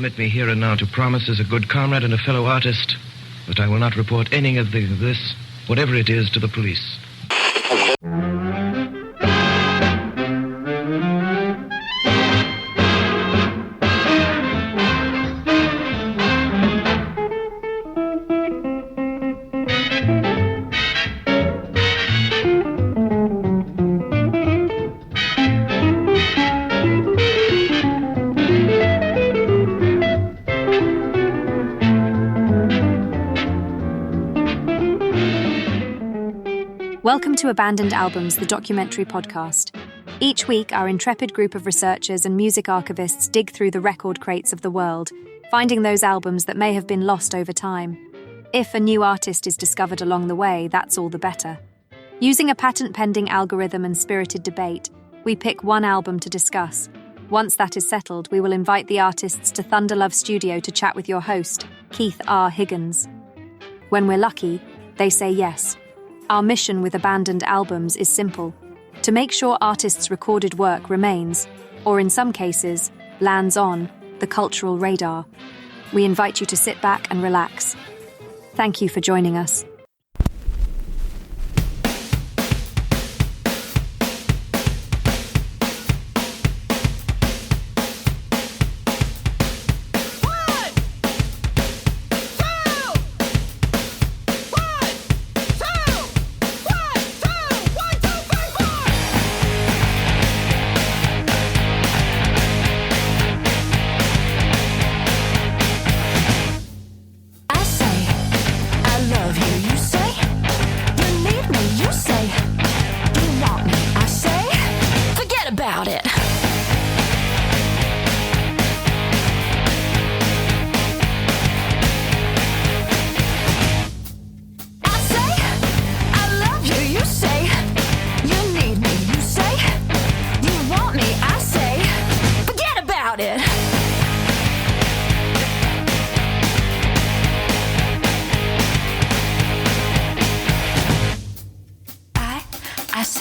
permit me here and now to promise as a good comrade and a fellow artist that I will not report any of this, whatever it is, to the police. Welcome to Abandoned Albums, the documentary podcast. Each week, our intrepid group of researchers and music archivists dig through the record crates of the world, finding those albums that may have been lost over time. If a new artist is discovered along the way, that's all the better. Using a patent-pending algorithm and spirited debate, we pick one album to discuss. Once that is settled, we will invite the artists to Thunderlove Studio to chat with your host, Keith R. Higgins. When we're lucky, they say yes. Our mission with Abandoned Albums is simple: to make sure artists' recorded work remains, or in some cases, lands on, the cultural radar. We invite you to sit back and relax. Thank you for joining us.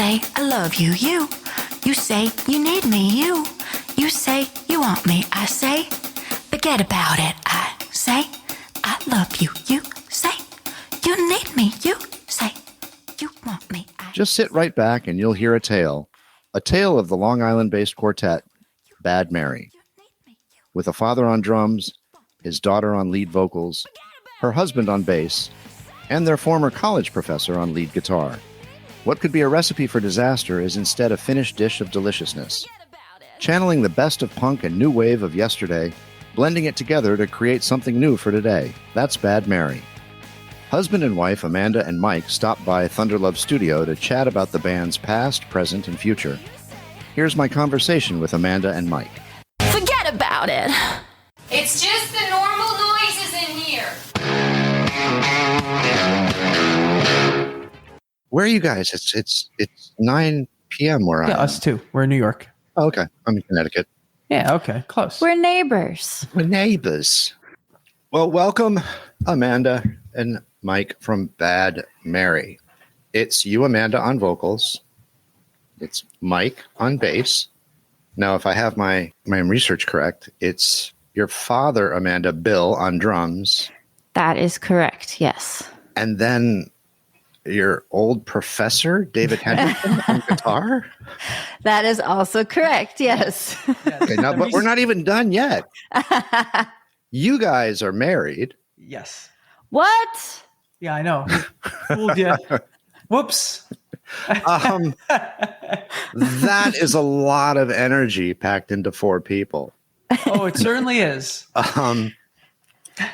I love you, you say you need me, you say you want me, I say forget about it, I say I love you, you say you need me, you say you want me, Just sit right back and you'll hear a tale of the Long Island-based quartet Bad Mary, with a father on drums, his daughter on lead vocals, her husband on bass, and their former college professor on lead guitar. What could be a recipe for disaster is instead a finished dish of deliciousness. Channeling the best of punk and new wave of yesterday, blending it together to create something new for today. That's Bad Mary. Husband and wife Amanda and Mike stopped by Thunderlove Studio to chat about the band's past, present, and future. Here's my conversation with Amanda and Mike. Forget about it. It's just the normal noises in here. Where are you guys? It's 9 p.m. where I am. Yeah, us too. We're in New York. Oh, okay. I'm in Connecticut. Yeah, okay. Close. We're neighbors. We're neighbors. Well, welcome, Amanda and Mike from Bad Mary. It's you, Amanda, on vocals. It's Mike on bass. Now, if I have my research correct, it's your father, Amanda, Bill, on drums. That is correct, yes. And then your old professor, David Henderson, on guitar? That is also correct, yes. Okay, now, but we're not even done yet. You guys are married. Yes. What? Yeah, I know. Fooled you. Whoops. That is a lot of energy packed into 4 people. Oh, it certainly is.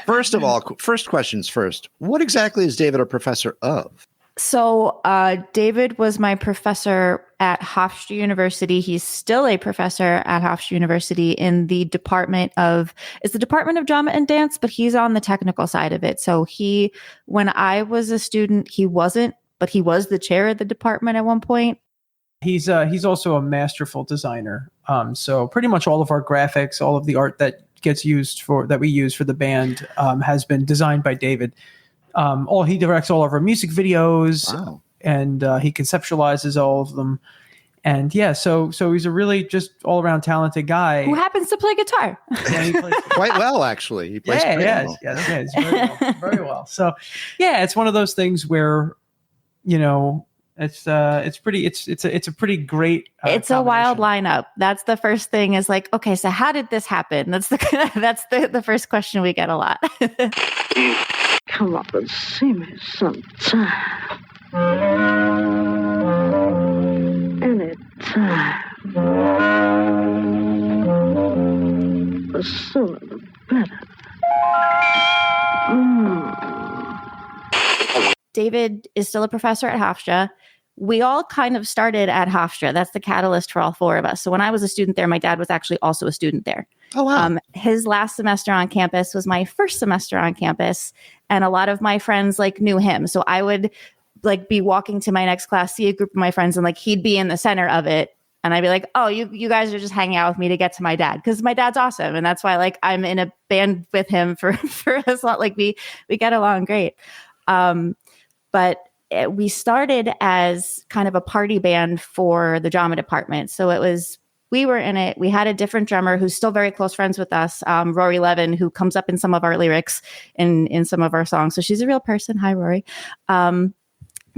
First of all, first questions first. What exactly is David a professor of? So David was my professor at Hofstra University. He's still a professor at Hofstra University in the Department of Drama and Dance, but he's on the technical side of it. So when I was a student, he wasn't, but he was the chair of the department at one point. He's also a masterful designer. So pretty much all of our graphics, all of the art that we use for the band has been designed by David. He directs all of our music videos. Wow. And he conceptualizes all of them. And yeah, so he's a really just all around talented guy who happens to play guitar. Yeah, he plays Quite well, actually. He plays pretty well. Yes, very well. So yeah, it's one of those things where, it's a pretty great. It's a wild lineup. That's the first thing is like, okay, so how did this happen? That's the first question we get a lot. Come up and see me sometime. Anytime. The sooner the better. David is still a professor at Hofstra. We all kind of started at Hofstra. That's the catalyst for all four of us. So when I was a student there, my dad was actually also a student there. Oh, wow. His last semester on campus was my first semester on campus. And a lot of my friends knew him. So I would be walking to my next class, see a group of my friends, and he'd be in the center of it. And I'd be like, oh, you guys are just hanging out with me to get to my dad. Because my dad's awesome. And that's why I'm in a band with him for as long. We get along great. But we started as kind of a party band for the drama department. So we were in it. We had a different drummer who's still very close friends with us, Rory Levin, who comes up in some of our lyrics in some of our songs. So she's a real person. Hi, Rory.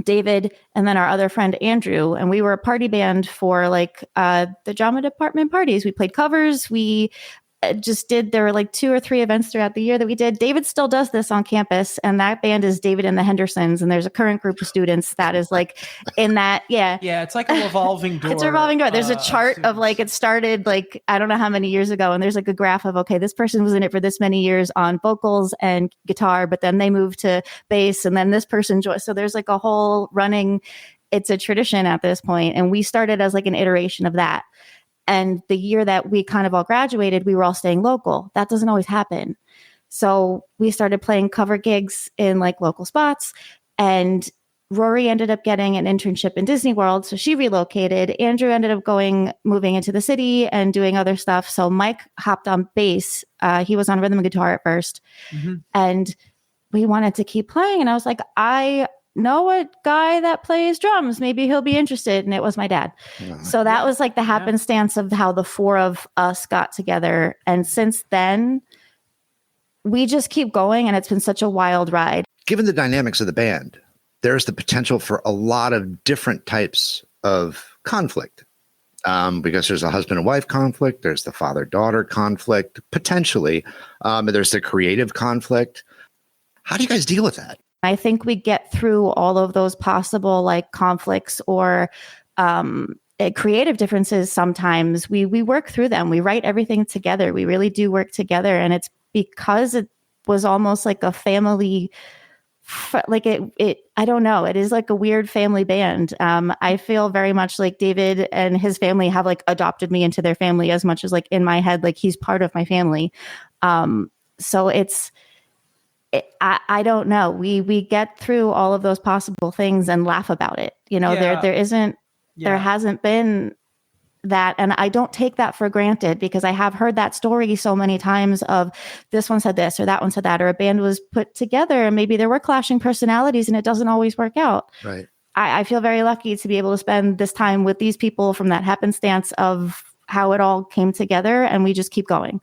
David, and then our other friend, Andrew. And we were a party band for the drama department parties. We played covers. We there were 2 or 3 events throughout the year that we did. David still does this on campus, and that band is David and the Hendersons. And there's a current group of students that is in that. Yeah. Yeah. It's like a revolving door. It's a revolving door. There's a chart of it started I don't know how many years ago. And there's a graph of, okay, this person was in it for this many years on vocals and guitar, but then they moved to bass, and then this person joined. So there's a whole running, it's a tradition at this point. And we started as an iteration of that. And the year that we kind of all graduated, we were all staying local. That doesn't always happen. So we started playing cover gigs in local spots. And Rory ended up getting an internship in Disney World. So she relocated. Andrew ended up moving into the city and doing other stuff. So Mike hopped on bass. He was on rhythm and guitar at first. Mm-hmm. And we wanted to keep playing. And I was like, I know a guy that plays drums. Maybe he'll be interested. And it was my dad. Yeah. So that was the happenstance of how the four of us got together. And since then, we just keep going. And it's been such a wild ride. Given the dynamics of the band, there's the potential for a lot of different types of conflict. Because there's a husband and wife conflict. There's the father-daughter conflict, potentially. There's the creative conflict. How do you guys deal with that? I think we get through all of those possible conflicts or creative differences. Sometimes we work through them. We write everything together. We really do work together. And it's because it was almost like a family, I don't know. It is a weird family band. I feel very much like David and his family have adopted me into their family as much as in my head, he's part of my family. So I don't know. We get through all of those possible things and laugh about it. There hasn't been that. And I don't take that for granted because I have heard that story so many times of this one said this or that one said that, or a band was put together and maybe there were clashing personalities and it doesn't always work out. Right. I feel very lucky to be able to spend this time with these people from that happenstance of how it all came together, and we just keep going.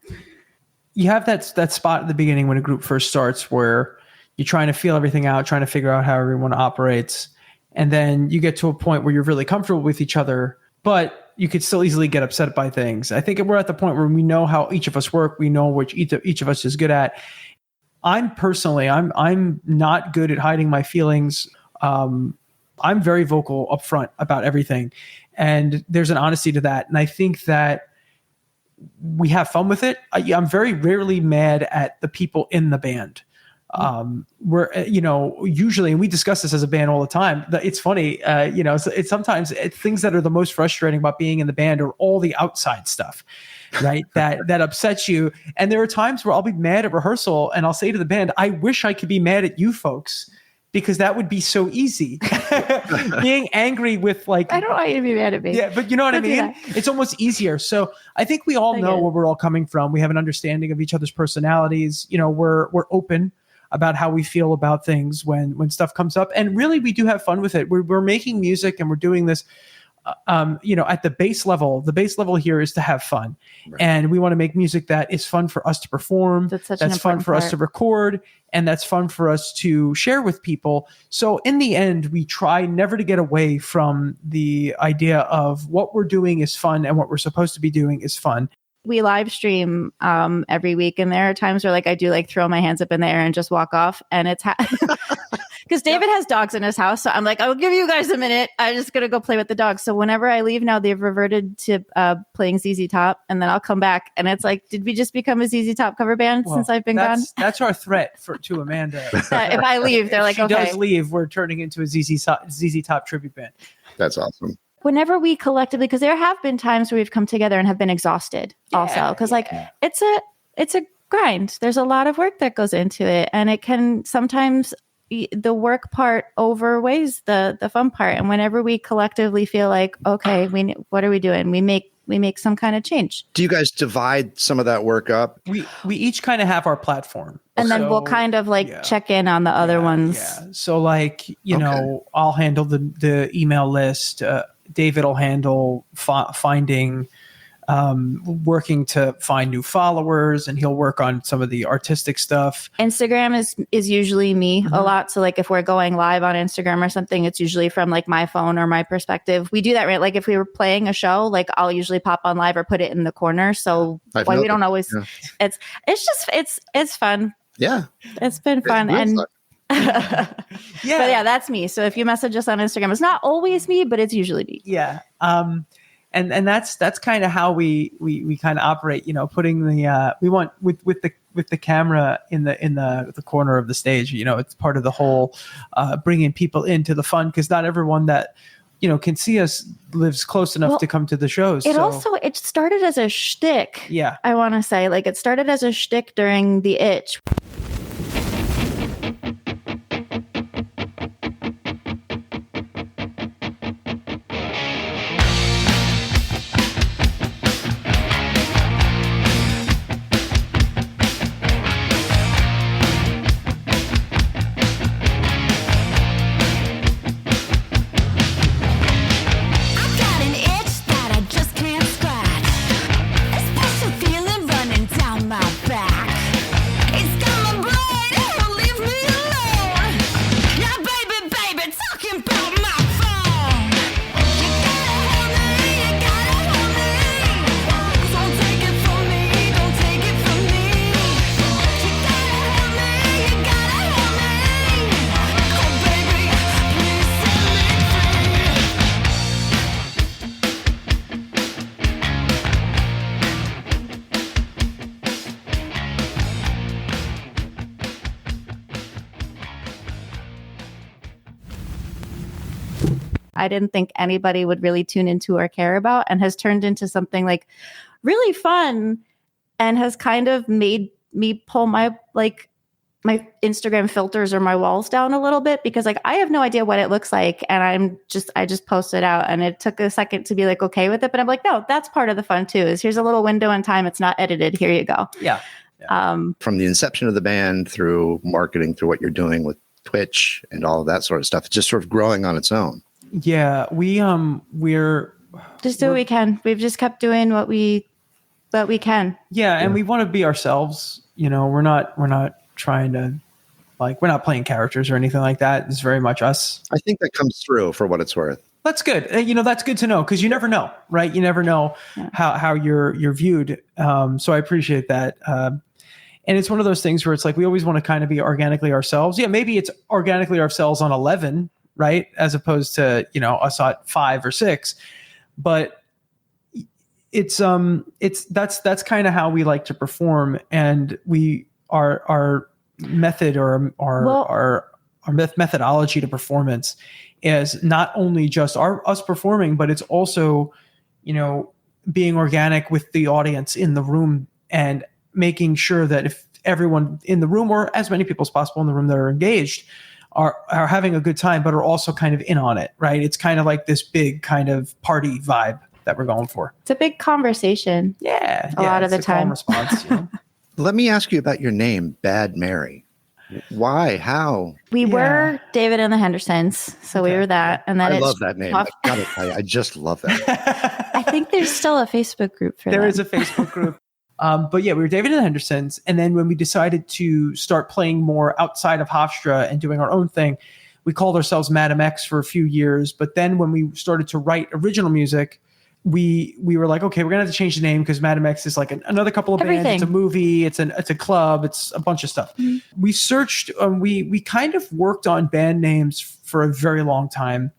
You have that spot at the beginning when a group first starts where you're trying to feel everything out, trying to figure out how everyone operates. And then you get to a point where you're really comfortable with each other, but you could still easily get upset by things. I think we're at the point where we know how each of us work. We know which each of us is good at. I'm not good at hiding my feelings. I'm very vocal up front about everything. And there's an honesty to that. And I think that we have fun with it. I'm very rarely mad at the people in the band. We're, usually, and we discuss this as a band all the time. It's funny, it's sometimes things that are the most frustrating about being in the band are all the outside stuff, right? that upsets you. And there are times where I'll be mad at rehearsal and I'll say to the band, I wish I could be mad at you folks, because that would be so easy. Being angry with I don't want you to be mad at me. Yeah, but you know what I mean? It's almost easier. So I think we all know where we're all coming from. We have an understanding of each other's personalities. We're open about how we feel about things when stuff comes up. And really, we do have fun with it. We're making music and we're doing this at the base level here is to have fun. Right. And we want to make music that is fun for us to perform. That's fun for us to record. And that's fun for us to share with people. So in the end, we try never to get away from the idea of what we're doing is fun and what we're supposed to be doing is fun. We live stream every week, and there are times where I do throw my hands up in the air and just walk off, and it's because David has dogs in his house, so I'm like, I'll give you guys a minute. I'm just gonna go play with the dogs. So whenever I leave now, they've reverted to playing ZZ Top, and then I'll come back, and it's like, did we just become a ZZ Top cover band since I've been gone? That's our threat to Amanda. If I leave, they're like, she okay. does leave, we're turning into a ZZ Top tribute band. That's awesome. Whenever we collectively, because there have been times where we've come together and have been exhausted also, because it's a grind. There's a lot of work that goes into it, and it can sometimes the work part overweighs the fun part. And whenever we collectively feel like, okay, what are we doing? We make some kind of change. Do you guys divide some of that work up? We each kind of have our platform, and then we'll kind of check in on the other ones. Yeah. So I'll handle the email list. David will handle finding, working to find new followers, and he'll work on some of the artistic stuff. Instagram is usually me a lot. So if we're going live on Instagram or something, it's usually from my phone or my perspective. We do that, right? If we were playing a show, I'll usually pop on live or put it in the corner. So we don't always, it's fun. Yeah. It's been fun. And but that's me. So if you message us on Instagram, it's not always me, but it's usually me. Yeah. And that's kind of how we kind of operate, putting the we want with the camera in the corner of the stage, it's part of the whole bringing people into the fun, because not everyone that can see us lives close enough to come to the shows. It started as a shtick. Yeah. I want to say it started as a shtick during the Itch. I didn't think anybody would really tune into or care about, and has turned into something really fun, and has kind of made me pull my Instagram filters or my walls down a little bit, because I have no idea what it looks like, and I just post it out, and it took a second to be okay with it, but I'm no, that's part of the fun too, is here's a little window in time, it's not edited, here you go. Yeah. From the inception of the band through marketing, through what you're doing with Twitch and all of that sort of stuff, it's just sort of growing on its own. Yeah, we're just do what we can. We've just kept doing what we can. Yeah, and we want to be ourselves. We're not trying to we're not playing characters or anything like that. It's very much us. I think that comes through for what it's worth. That's good. That's good to know, because you never know, right? You never know how you're viewed. So I appreciate that. And it's one of those things where it's we always want to kind of be organically ourselves. Yeah, maybe it's organically ourselves on 11. Right, as opposed to us at 5 or 6, but it's that's kind of how we like to perform, and our method or our methodology to performance is not only just us performing, but it's also being organic with the audience in the room, and making sure that if everyone in the room, or as many people as possible in the room that are engaged, are having a good time, but are also kind of in on it, right? It's kind of this big kind of party vibe that we're going for. It's a big conversation. Yeah. A lot of the time. Calm response. Let me ask you about your name, Bad Mary. Why? How? We were David and the Hendersons, so we were that. And then I love that name. I gotta tell you, I just love that. I think there's still a Facebook group for that. There is a Facebook group. But yeah, we were David and the Hendersons. And then when we decided to start playing more outside of Hofstra and doing our own thing, we called ourselves Madam X for a few years. But then when we started to write original music, we were like, okay, we're gonna have to change the name because Madam X is like another couple of bands. It's a movie. It's a club. It's a bunch of stuff. Mm-hmm. We searched. We kind of worked on band names for a very long time.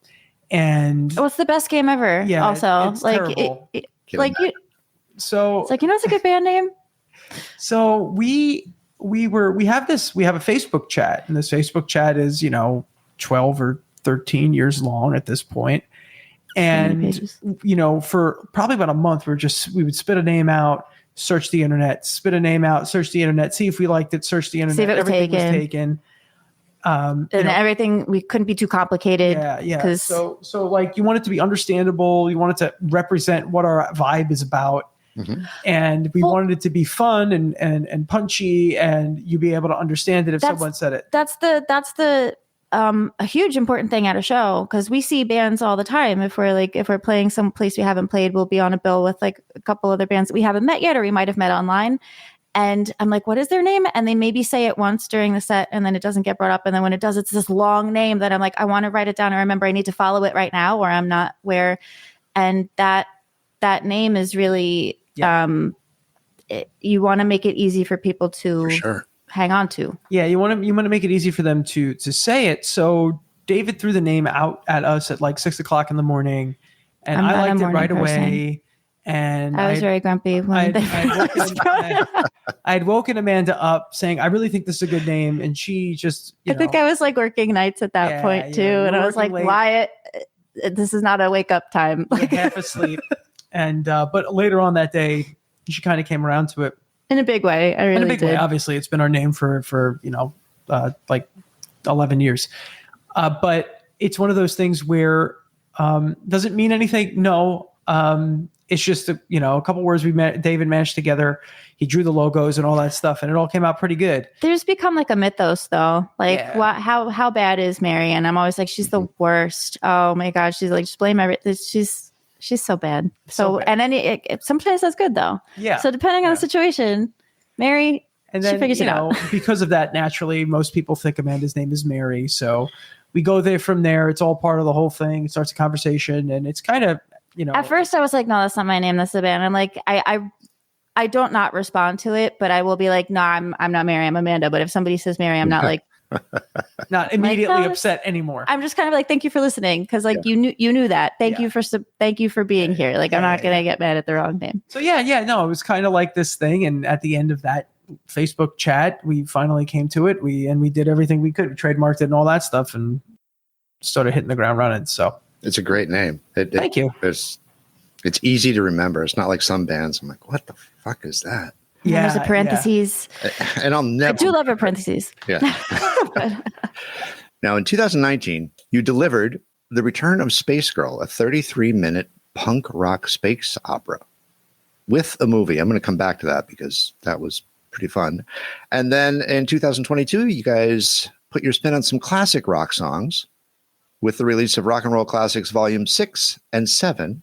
And what's the best game ever? Yeah, also it's like terrible. So it's like, it's a good band name. So we have a Facebook chat, and this Facebook chat is 12 or 13 years long at this point. And, for probably about a month, we would spit a name out, search the internet, spit a name out, search the internet, see if we liked it, search the internet. See if it was everything was taken. And everything, we couldn't be too complicated. Yeah. So like you want it to be understandable. You want it to represent what our vibe is about. Mm-hmm. And we wanted it to be fun and punchy, and you be able to understand it if someone said it. That's the a huge important thing at a show, because we see bands all the time. If we're playing some place we haven't played, we'll be on a bill with like a couple other bands that we haven't met yet, or we might have met online. And I'm like, what is their name? And they maybe say it once during the set, and then it doesn't get brought up. And then when it does, it's this long name that I'm like, I want to write it down. I remember I need to follow it right now, or I'm not where. And that name is really, you want to make it easy for people to hang on to. Yeah, you want to make it easy for them to say it. So David threw the name out at us at like 6 o'clock in the morning, and I liked it right away. And I was very grumpy when I'd woken Amanda up saying, I really think this is a good name. And she just, I think I was like working nights at that point too. And I was like, late. Wyatt, this is not a wake up time. Like half asleep. And, but later on that day, she kind of came around to it. In a big way. I really did. In a big way. Obviously, it's been our name for like 11 years. But it's one of those things where, does it mean anything? No. It's just a couple words David mashed together. He drew the logos and all that stuff, and it all came out pretty good. There's become like a mythos, though. Like, how bad is Mary? And I'm always like, she's the worst. Oh my God, she's like, just blame everything. She's so bad. So bad. And then sometimes that's good though. Yeah. So depending on the situation, Mary, and then, she figures it out. Because of that, naturally, most people think Amanda's name is Mary. So we go there from there. It's all part of the whole thing. It starts a conversation, and it's kind of. At first I was like, no, that's not my name. That's the band. I'm like, I don't not respond to it, but I will be like, no, I'm not Mary. I'm Amanda. But if somebody says Mary, I'm not like, not immediately upset anymore. I'm just kind of like, thank you for listening. Cause like you knew that. Thank you for being here. Like, I'm not going to get mad at the wrong name. So no, it was kind of like this thing. And at the end of that Facebook chat, we finally came to it. We did everything we could. We trademarked it and all that stuff and started hitting the ground running. So. It's a great name. Thank you. It's easy to remember. It's not like some bands. I'm like, what the fuck is that? Yeah. There's a parentheses. Yeah. And I'll never. I do love a parentheses. Yeah. Now, in 2019, you delivered The Return of Space Girl, a 33-minute punk rock space opera with a movie. I'm going to come back to that because that was pretty fun. And then in 2022, you guys put your spin on some classic rock songs with the release of Rock and Roll Classics Volume 6 and 7,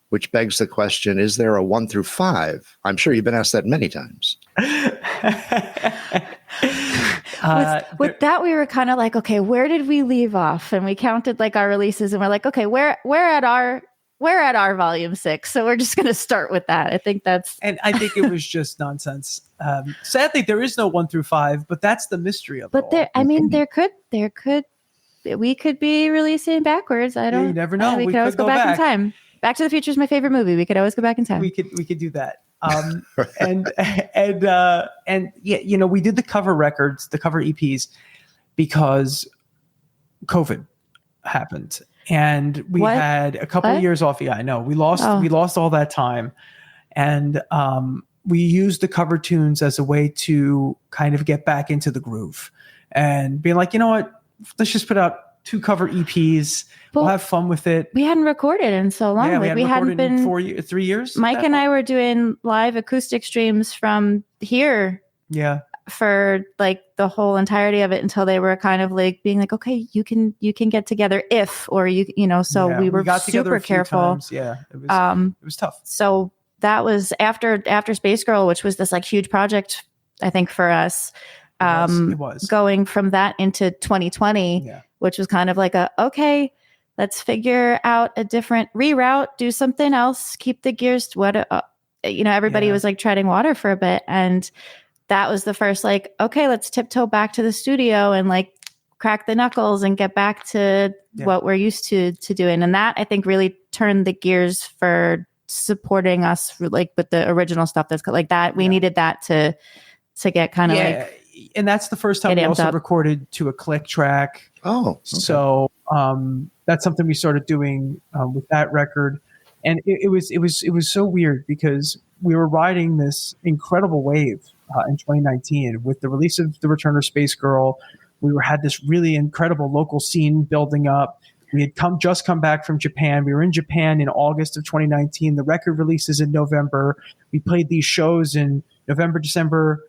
which begs the question, is there a 1 through 5? I'm sure you've been asked that many times. With that, we were kind of like, okay, where did we leave off? And we counted like our releases, and we're like, okay, we're at our Volume 6. So we're just going to start with that. I think it was just nonsense. Sadly, there is no 1 through 5, but that's the mystery of it. But there could. We could be releasing backwards. I don't. You never know. We could always go back in time. Back to the Future is my favorite movie. We could always go back in time. We could do that. And we did the cover records, the cover EPs, because COVID happened, and we had a couple of years off. Yeah, I know. We lost all that time, and we used the cover tunes as a way to kind of get back into the groove and being like, you know what. Let's just put out 2 cover EPs. We'll have fun with it. We hadn't recorded in so long. Yeah, we hadn't been in 3 years. Mike and I were doing live acoustic streams from here. Yeah. for like the whole entirety of it until they were kind of like being like, okay, you can get together if, or so we were got super careful. Times. Yeah, it was tough. So that was after Space Girl, which was this like huge project, I think, for us. It was going from that into 2020, which was kind of like okay, let's figure out a different reroute, do something else, keep the gears. Everybody was like treading water for a bit, and that was the first like, okay, let's tiptoe back to the studio and like crack the knuckles and get back to what we're used to doing. And that, I think, really turned the gears for supporting us for, like, with the original stuff that's like that. We needed that to get kind of like, and that's the first time we also recorded to a click track. Oh, okay. So that's something we started doing with that record. And it was so weird because we were riding this incredible wave in 2019 with the release of The Return of Space Girl. We had this really incredible local scene building up. We had just come back from Japan. We were in Japan in August of 2019. The record releases in November. We played these shows in November, December,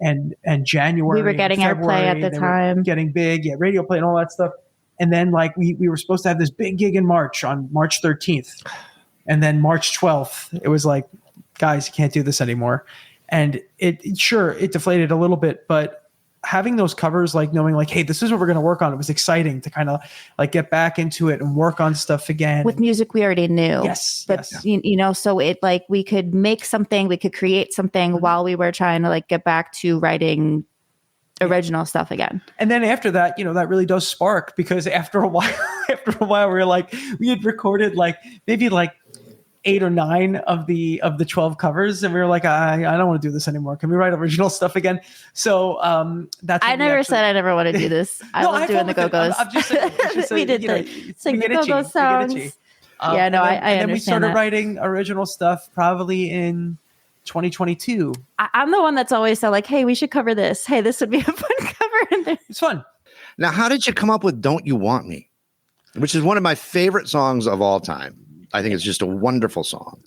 and January. We were getting airplay at the time. Getting big, radio play and all that stuff. And then like we were supposed to have this big gig in March on March 13th. And then March 12th, it was like, guys, you can't do this anymore. And it deflated a little bit, but having those covers, like knowing like, hey, this is what we're going to work on. It was exciting to kind of like get back into it and work on stuff again. With music we already knew. Yes. But, so it like we could make something, we could create something while we were trying to like get back to writing original stuff again. And then after that, that really does spark, because after a while, we were like, we had recorded like maybe like 8 or 9 of the 12 covers, and we were like, I don't want to do this anymore. Can we write original stuff again? So that's. I never said I never want to do this. I was doing the Go-Go's. I'm just saying, we did sing the Go-Go songs. I understand. And then we started writing original stuff probably in 2022. I'm the one that's always said like, hey, we should cover this. Hey, this would be a fun cover. It's fun. Now, how did you come up with "Don't You Want Me," which is one of my favorite songs of all time? I think it's just a wonderful song.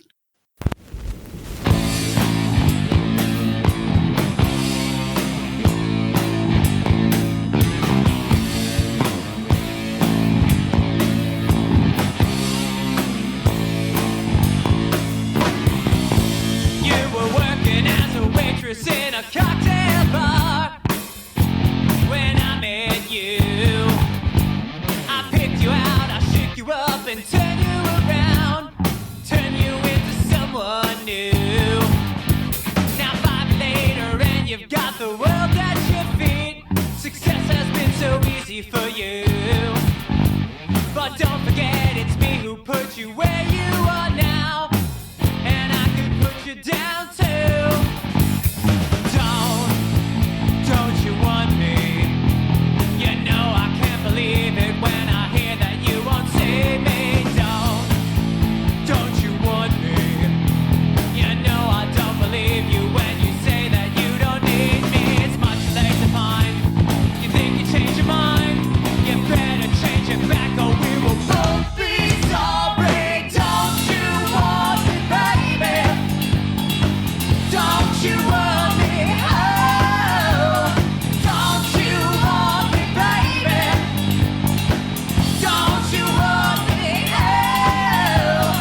You were working as a waitress in a cocktail bar when I met you. I picked you out, I shook you up and turned you around, turn you into someone new. Now 5 later and you've got the world at your feet. Success has been so easy for you. But don't forget it's me who put you where you are now, and I could put you down too. Don't you want me? You know I can't believe it when I hear that you won't save me. Don't you want me? You know I don't believe you when you say that you don't need me. It's much too late to find. You think you changed your mind? You better change it back or we will both be sorry. Don't you want me, baby? Don't you want me? Oh, don't you want me, baby? Don't you want me? Oh.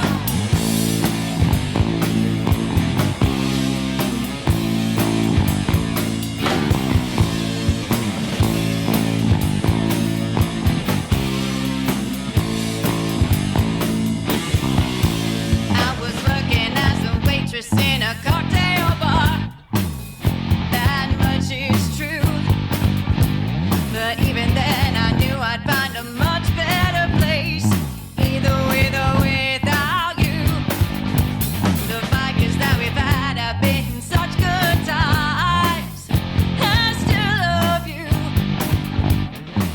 I was working as a waitress in a cocktail bar. That much is true. But even then I knew I'd find a much better place, either with or without you. The fight is that we've had have been such good times. I still love you,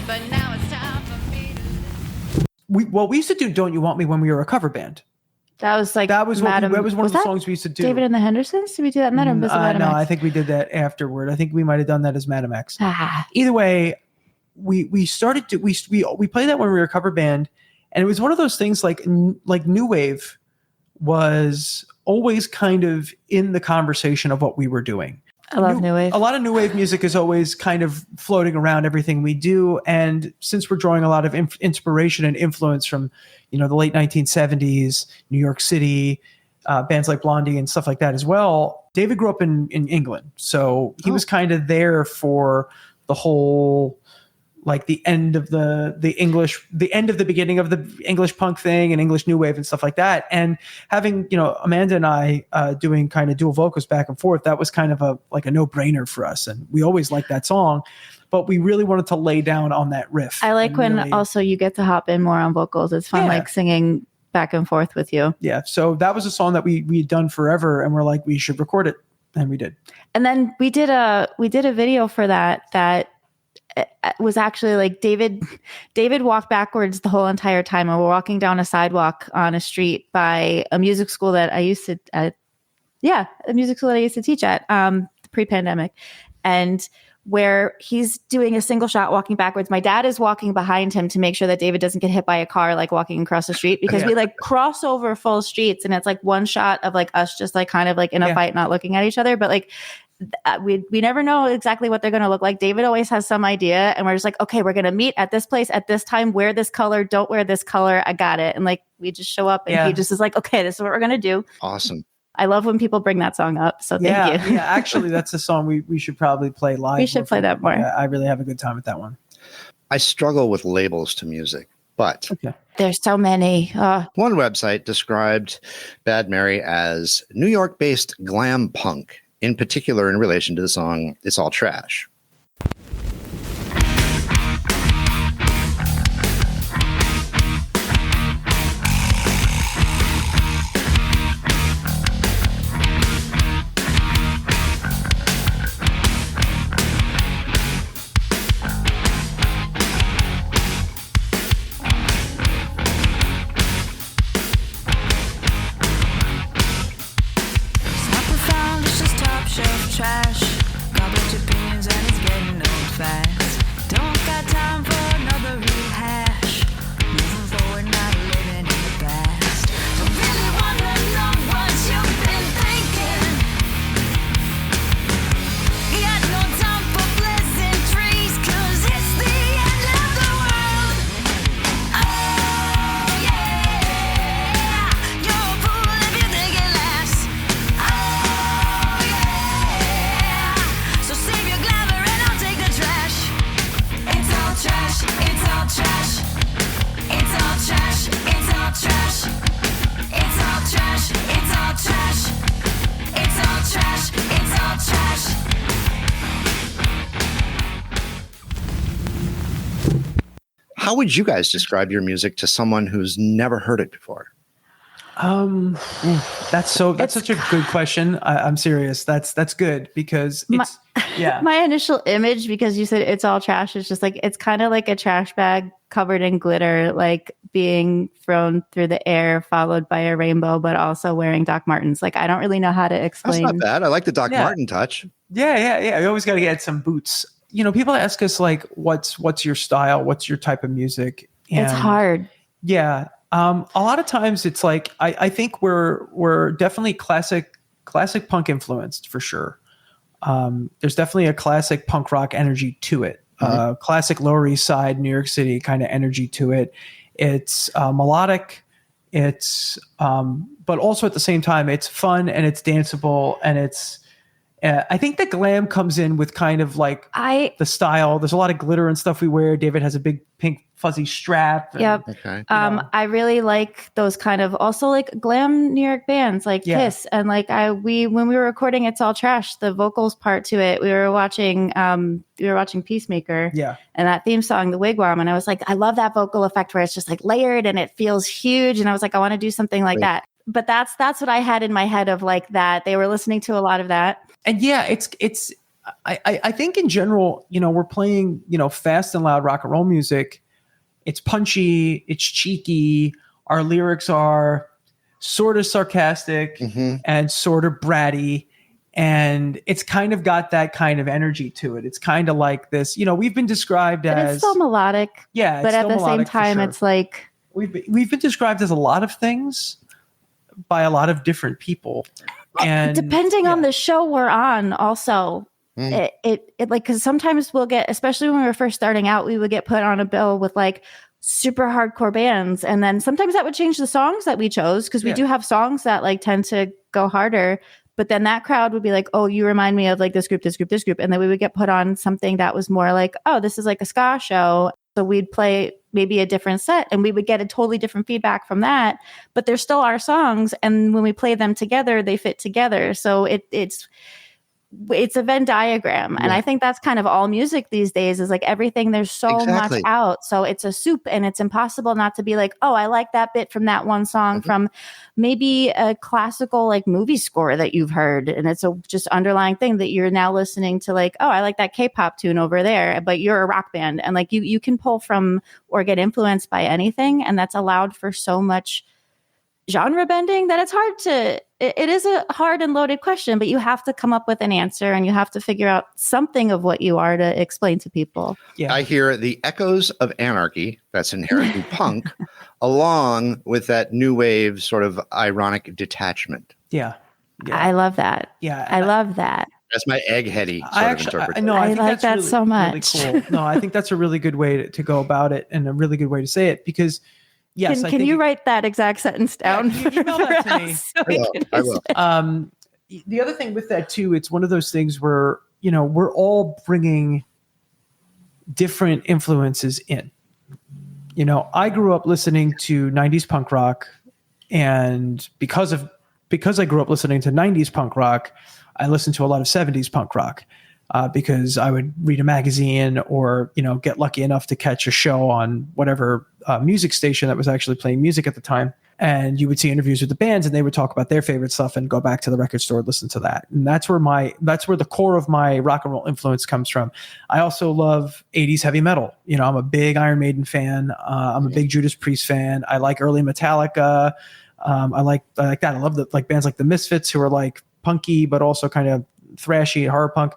but now it's time for me to... We used to do "Don't You Want Me" when we were a cover band. That was like That was Madam, that was one of the that songs we used to do. David and the Hendersons? Did we do that in that, or was it Madam No, X? I think we did that afterward. I think we might have done that as Madam X. Ah. Either way, we started to we played that when we were a cover band, and it was one of those things like new wave was always kind of in the conversation of what we were doing. I love new wave. A lot of new wave music is always kind of floating around everything we do. And since we're drawing a lot of inspiration and influence from, the late 1970s, New York City, bands like Blondie and stuff like that as well, David grew up in England. So he was kind of there for the whole, like the end of the beginning of the English punk thing and English new wave and stuff like that. And having, Amanda and I doing kind of dual vocals back and forth, that was kind of a no-brainer for us. And we always liked that song, but we really wanted to lay down on that riff. I like when also you get to hop in more on vocals. It's fun, like singing back and forth with you. Yeah. So that was a song that we had done forever, and we're like, we should record it. And we did. And then we did a video for that was actually like David walked backwards the whole entire time, and we're walking down a sidewalk on a street by a music school that I used to teach at pre-pandemic, and where he's doing a single shot walking backwards. My dad is walking behind him to make sure that David doesn't get hit by a car like walking across the street, because we like cross over full streets, and it's like one shot of like us just like kind of like in a fight, not looking at each other, but like we never know exactly what they're going to look like. David always has some idea, and we're just like, okay, we're going to meet at this place at this time, wear this color, don't wear this color, I got it. And like we just show up, and he just is like, okay, this is what we're going to do. Awesome. I love when people bring that song up, so thank you. Actually, that's a song we should probably play live. We should play that more. I really have a good time with that one. I struggle with labels to music, but there's so many. One website described Bad Mary as New York-based glam punk, in particular in relation to the song It's All Trash. How would you guys describe your music to someone who's never heard it before? That's such a good question. I'm serious. That's good, because it's my initial image, because you said it's all trash, is just like, it's kind of like a trash bag covered in glitter, like being thrown through the air, followed by a rainbow, but also wearing Doc Martens. Like, I don't really know how to explain. That's not bad. I like the Doc Marten touch. Yeah. You always got to get some boots. People ask us like, what's your style? What's your type of music? And it's hard. Yeah. A lot of times it's like, I think we're definitely classic punk influenced for sure. There's definitely a classic punk rock energy to it. Classic Lower East Side, New York City kind of energy to it. It's melodic. It's, but also at the same time, it's fun and it's danceable, and it's, I think the glam comes in with kind of like the style. There's a lot of glitter and stuff we wear. David has a big pink fuzzy strap. Yep. Okay. I really like those kind of also like glam New York bands like Kiss, and like when we were recording It's All Trash, the vocals part to it, we were watching Peacemaker. Yeah. And that theme song, The Wigwam, and I was like, I love that vocal effect where it's just like layered and it feels huge, and I was like, I want to do something like that. But that's what I had in my head of like that. They were listening to a lot of that. And I think in general, we're playing, fast and loud rock and roll music. It's punchy, it's cheeky. Our lyrics are sort of sarcastic and sort of bratty. And it's kind of got that kind of energy to it. It's kind of like this, we've been described as. It's still melodic. Yeah. But at the same time, it's like. We've been described as a lot of things by a lot of different people. And depending on the show we're on, also, it like, because sometimes we'll get, especially when we were first starting out, we would get put on a bill with like super hardcore bands, and then sometimes that would change the songs that we chose, because we do have songs that like tend to go harder. But then that crowd would be like, oh, you remind me of like this group. And then we would get put on something that was more like, oh, this is like a ska show. So we'd play maybe a different set, and we would get a totally different feedback from that. But they're still our songs. And when we play them together, they fit together. So it's a Venn diagram. And I think that's kind of all music these days, is like everything, there's so much out. So it's a soup, and it's impossible not to be like, oh, I like that bit from that one song from maybe a classical like movie score that you've heard. And it's a just underlying thing that you're now listening to, like, oh, I like that K-pop tune over there, but you're a rock band. And like you can pull from or get influenced by anything. And that's allowed for so much genre bending that it's hard to, it is a hard and loaded question, but you have to come up with an answer, and you have to figure out something of what you are to explain to people. I hear the echoes of anarchy, that's inherently punk, along with that new wave sort of ironic detachment. I love that. I love that. That's my eggheady sort of interpretation. I like think that really, so much. Really cool. No, I think that's a really good way to go about it, and a really good way to say it, because yes, can you write that exact sentence down? Can you email that to me? So I will. The other thing with that too, it's one of those things where, you know, we're all bringing different influences in. You know, I grew up listening to 90s punk rock, and because I grew up listening to 90s punk rock, I listened to a lot of 70s punk rock. Because I would read a magazine, or, you know, get lucky enough to catch a show on whatever music station that was actually playing music at the time. And you would see interviews with the bands, and they would talk about their favorite stuff and go back to the record store and listen to that. And that's where the core of my rock and roll influence comes from. I also love 80s heavy metal. You know, I'm a big Iron Maiden fan. I'm a big Judas Priest fan. I like early Metallica. I like that. I love like bands like the Misfits, who are like punky, but also kind of thrashy horror punk.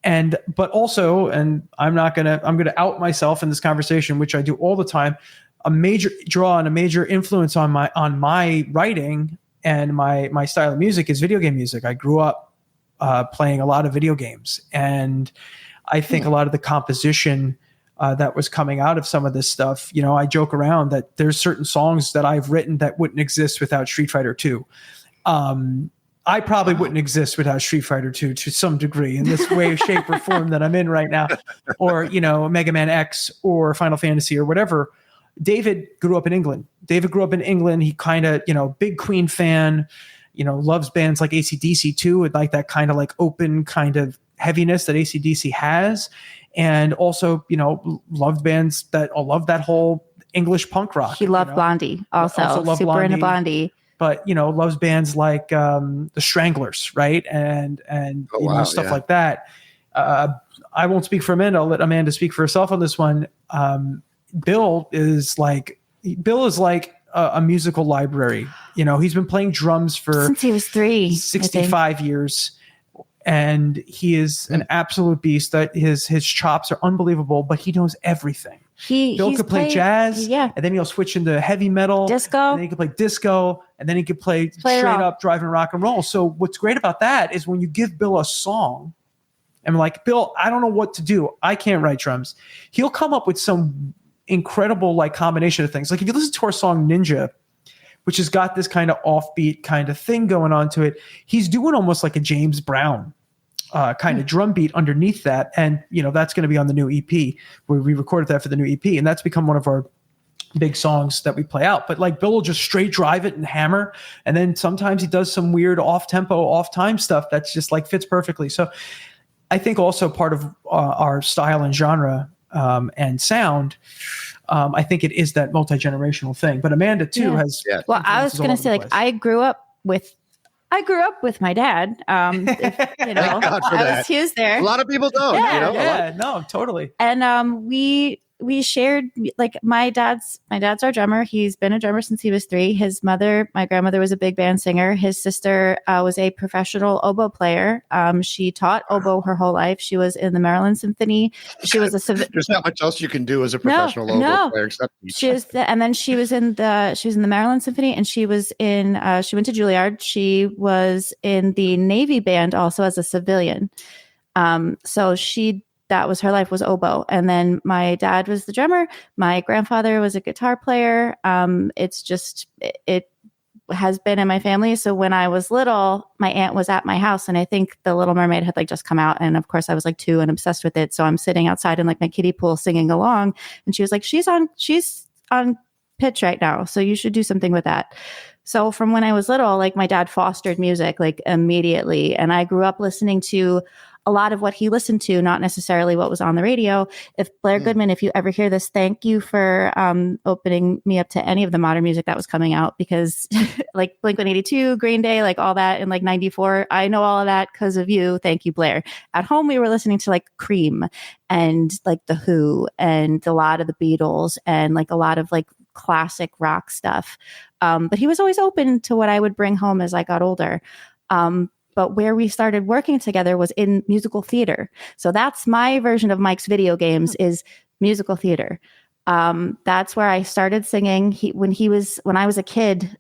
But also, and I'm going to out myself in this conversation, which I do all the time. A major draw and a major influence on my writing and my style of music is video game music. I grew up playing a lot of video games, and I think a lot of the composition that was coming out of some of this stuff, you know, I joke around that there's certain songs that I've written that wouldn't exist without Street Fighter 2. I probably wouldn't exist without Street Fighter 2 to some degree in this way, shape, or form that I'm in right now, or, you know, Mega Man X or Final Fantasy or whatever. David grew up in England. He kind of, you know, big Queen fan, you know, loves bands like AC/DC too, with like that kind of like open kind of heaviness that AC/DC has. And also, you know, loved bands that love that whole English punk rock. He loved Blondie also super Blondie. Into Blondie. But, you know, loves bands like the Stranglers, right? And stuff like that. I won't speak for Amanda. I'll let Amanda speak for herself on this one. Bill is like a musical library. You know, he's been playing drums since he was 3, 65 years. And he is an absolute beast. That his chops are unbelievable, but he knows everything. Bill could play jazz, and then he'll switch into heavy metal, disco, and then he could play disco, and then he could play straight up driving rock and roll. So what's great about that is when you give Bill a song, and I'm like, Bill, I don't know what to do. I can't write drums. He'll come up with some incredible like combination of things. Like if you listen to our song Ninja, which has got this kind of offbeat kind of thing going on to it, he's doing almost like a James Brown kind of drum beat underneath that. And, you know, that's going to be on the new EP, where we recorded that for the new EP. And that's become one of our big songs that we play out. But like Bill will just straight drive it and hammer. And then sometimes he does some weird off-tempo, off-time stuff that's just like fits perfectly. So I think also part of our style and genre and sound, I think it is that multi-generational thing. But Amanda too has. Yeah. Well, I was going to say, like, I grew up with my dad. You know, he was there. A lot of people don't. Yeah, you know? Yeah, no, totally. And we we shared, like my dad's our drummer. He's been a drummer since he was 3. His mother, my grandmother, was a big band singer. His sister was a professional oboe player. She taught oboe her whole life. She was in the Maryland Symphony. She was a There's not much else you can do as a professional oboe player except she was and then she was in the Maryland Symphony, and she was in she went to Juilliard. She was in the Navy band also as a civilian. So that was her life, was oboe. And then my dad was the drummer. My grandfather was a guitar player. It has been in my family. So when I was little, my aunt was at my house, and I think The Little Mermaid had like just come out. And of course I was like 2 and obsessed with it. So I'm sitting outside in like my kiddie pool singing along. And she was like, she's on pitch right now, so you should do something with that. So from when I was little, like my dad fostered music like immediately. And I grew up listening to a lot of what he listened to, not necessarily what was on the radio. If Blair Goodman, if you ever hear this, thank you for opening me up to any of the modern music that was coming out, because like Blink-182, Green Day, like all that in like 94, I know all of that because of you. Thank you, Blair. At home, we were listening to like Cream and like The Who and a lot of the Beatles and like a lot of like classic rock stuff. But he was always open to what I would bring home as I got older. But where we started working together was in musical theater. So that's my version of Mike's video games, is musical theater. That's where I started singing. When I was a kid,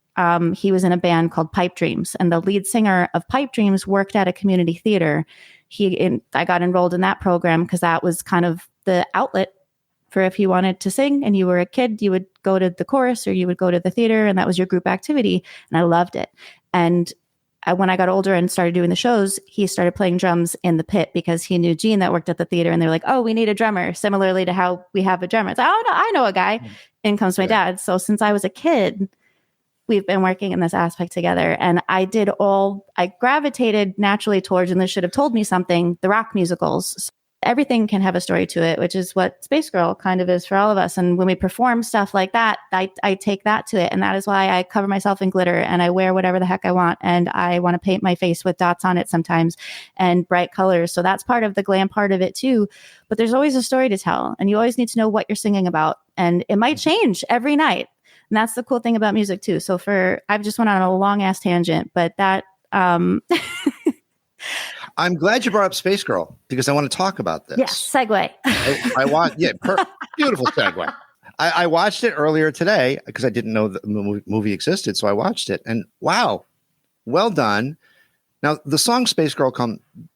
he was in a band called Pipe Dreams, and the lead singer of Pipe Dreams worked at a community theater. I got enrolled in that program because that was kind of the outlet for if you wanted to sing and you were a kid, you would go to the chorus or you would go to the theater, and that was your group activity. And I loved it. And when I got older and started doing the shows, he started playing drums in the pit because he knew Gene that worked at the theater, and they're like, oh, we need a drummer, similarly to how we have a drummer. It's like, oh, no, I know a guy. In comes my dad. So since I was a kid, we've been working in this aspect together. And I gravitated naturally towards, and this should have told me something, the rock musicals. So everything can have a story to it, which is what Space Girl kind of is for all of us. And when we perform stuff like that, I take that to it. And that is why I cover myself in glitter and I wear whatever the heck I want. And I want to paint my face with dots on it sometimes and bright colors. So that's part of the glam part of it too. But there's always a story to tell, and you always need to know what you're singing about. And it might change every night. And that's the cool thing about music too. So I've just went on a long ass tangent, but that, I'm glad you brought up Space Girl because I want to talk about this. Yes, segue. I watched, beautiful segue. I watched it earlier today because I didn't know the movie existed, so I watched it, and wow, well done. Now, the song Space Girl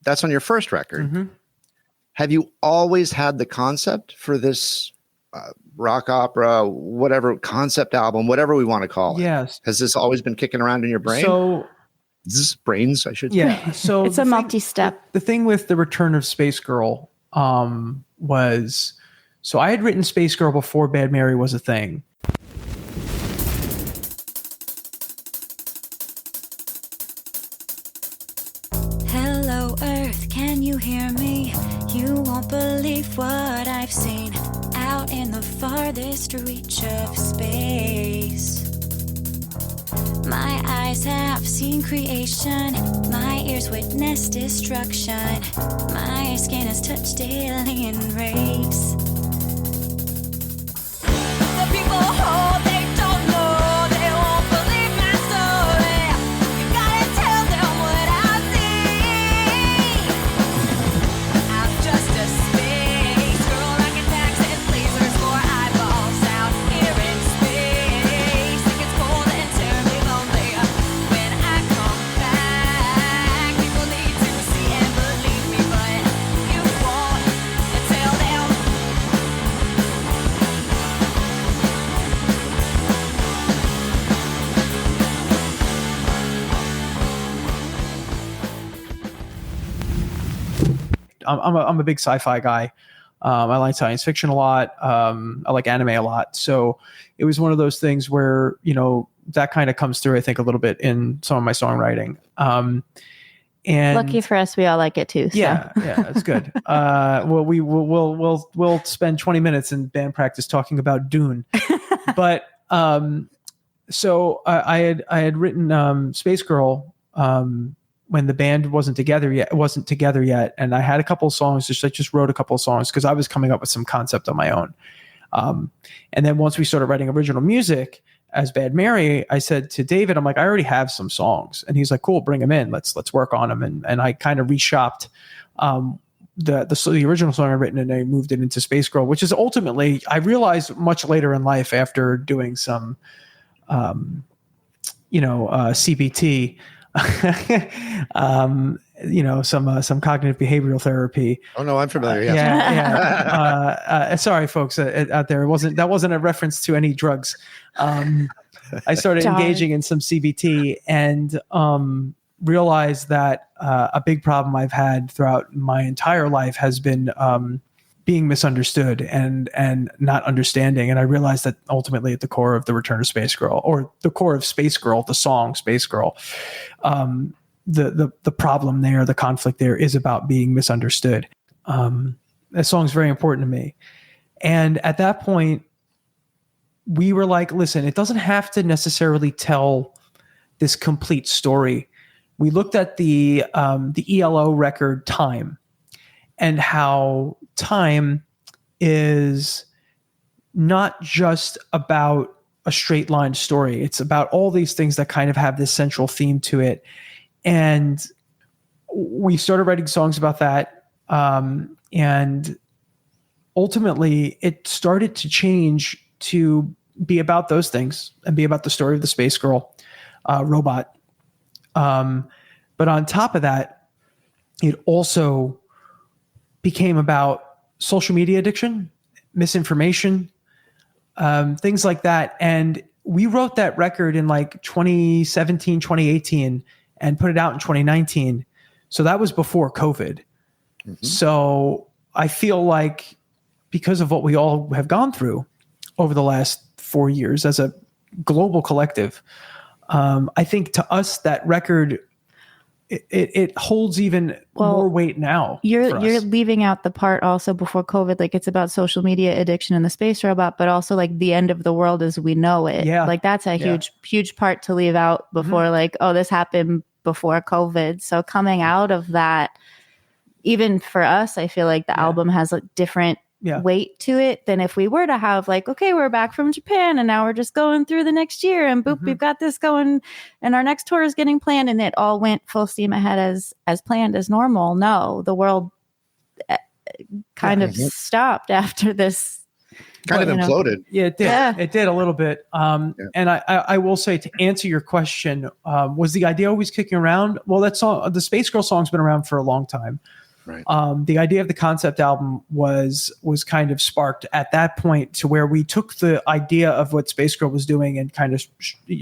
that's on your first record. Mm-hmm. Have you always had the concept for this rock opera, whatever, concept album, whatever we want to call it? Yes. Has this always been kicking around in your brain? So brains, I should say. Yeah. So it's a multi-step. The thing with the return of Space Girl was, so I had written Space Girl before Bad Mary was a thing. Hello, Earth, can you hear me? You won't believe what I've seen out in the farthest reach of space. My eyes have seen creation, my ears witness destruction, my skin has touched alien race. The people hold, they don't know, they won't believe my story. You gotta tell them what I see. I'm just a space girl, rocking packs and lasers for eyeballs out here in space. It gets cold and terribly lonely when I come back. People need to see and believe me, but you won't tell them. I'm a big sci-fi guy. I like science fiction a lot. I like anime a lot. So it was one of those things where, that kind of comes through, I think, a little bit in some of my songwriting. And Lucky for us, we all like it too. So. Yeah, it's good. Well, we'll spend 20 minutes in band practice talking about Dune. But so I had written Space Girl when the band wasn't together yet, and I had a couple of songs. I just wrote a couple of songs because I was coming up with some concept on my own. And then once we started writing original music as Bad Mary, I said to David, I'm like, I already have some songs. And he's like, cool, bring them in. Let's work on them. And I kind of reshopped the original song I written, and I moved it into Space Girl, which is ultimately, I realized much later in life after doing some, CBT, some cognitive behavioral therapy. Oh no, I'm familiar. Yes. Yeah. Sorry, folks out there. That wasn't a reference to any drugs. I started engaging in some CBT and realized that a big problem I've had throughout my entire life has been being misunderstood and not understanding. And I realized that ultimately at the core of The Return of Space Girl, or the core of Space Girl, the song Space Girl, the problem there, the conflict there is about being misunderstood. That song's very important to me. And at that point, we were like, listen, it doesn't have to necessarily tell this complete story. We looked at the ELO record Time, and how time is not just about a straight line story. It's about all these things that kind of have this central theme to it. And we started writing songs about that. And ultimately it started to change to be about those things and be about the story of the Space Girl robot. But on top of that, it also became about social media addiction, misinformation, things like that. And we wrote that record in like 2017, 2018 and put it out in 2019. So that was before COVID. Mm-hmm. So I feel like because of what we all have gone through over the last 4 years as a global collective, I think to us that record, it holds even more weight now. You're leaving out the part also before COVID, like it's about social media addiction and the space robot, but also like the end of the world as we know it. Yeah. Like that's a huge part to leave out before like, oh, this happened before COVID. So coming out of that, even for us, I feel like the album has a different weight to it than if we were to have like, okay, we're back from Japan and now we're just going through the next year and boop, we've got this going and our next tour is getting planned and it all went full steam ahead as planned, as normal. No, the world kind of stopped after this. Kind of imploded. Yeah, it did. Yeah. It did a little bit. And I will say, to answer your question, was the idea always kicking around? Well, that song, the Space Girl song's been around for a long time. Right. The idea of the concept album was kind of sparked at that point, to where we took the idea of what Space Girl was doing and kind of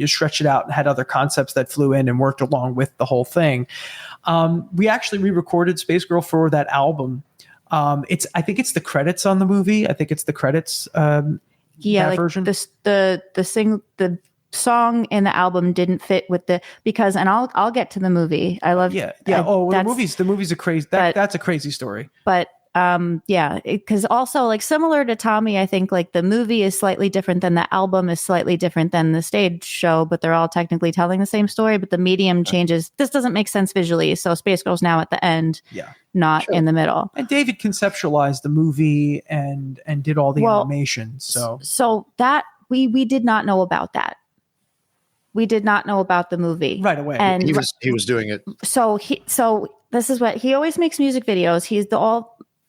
stretched it out and had other concepts that flew in and worked along with the whole thing. We actually re-recorded Space Girl for that album. I think it's the credits on the movie. I think it's the credits. Like version. The song in the album didn't fit with because I'll get to the movie. I love the movie's a crazy that's a crazy story. But because also like similar to Tommy, I think like the movie is slightly different than the album is slightly different than the stage show, but they're all technically telling the same story, but the medium changes. This doesn't make sense visually, so Space Girl's now at the end, not in the middle. And David conceptualized the movie and did all the animation. So that we did not know about that. We did not know about the movie right away. And he was doing it. So this is what he always makes music videos.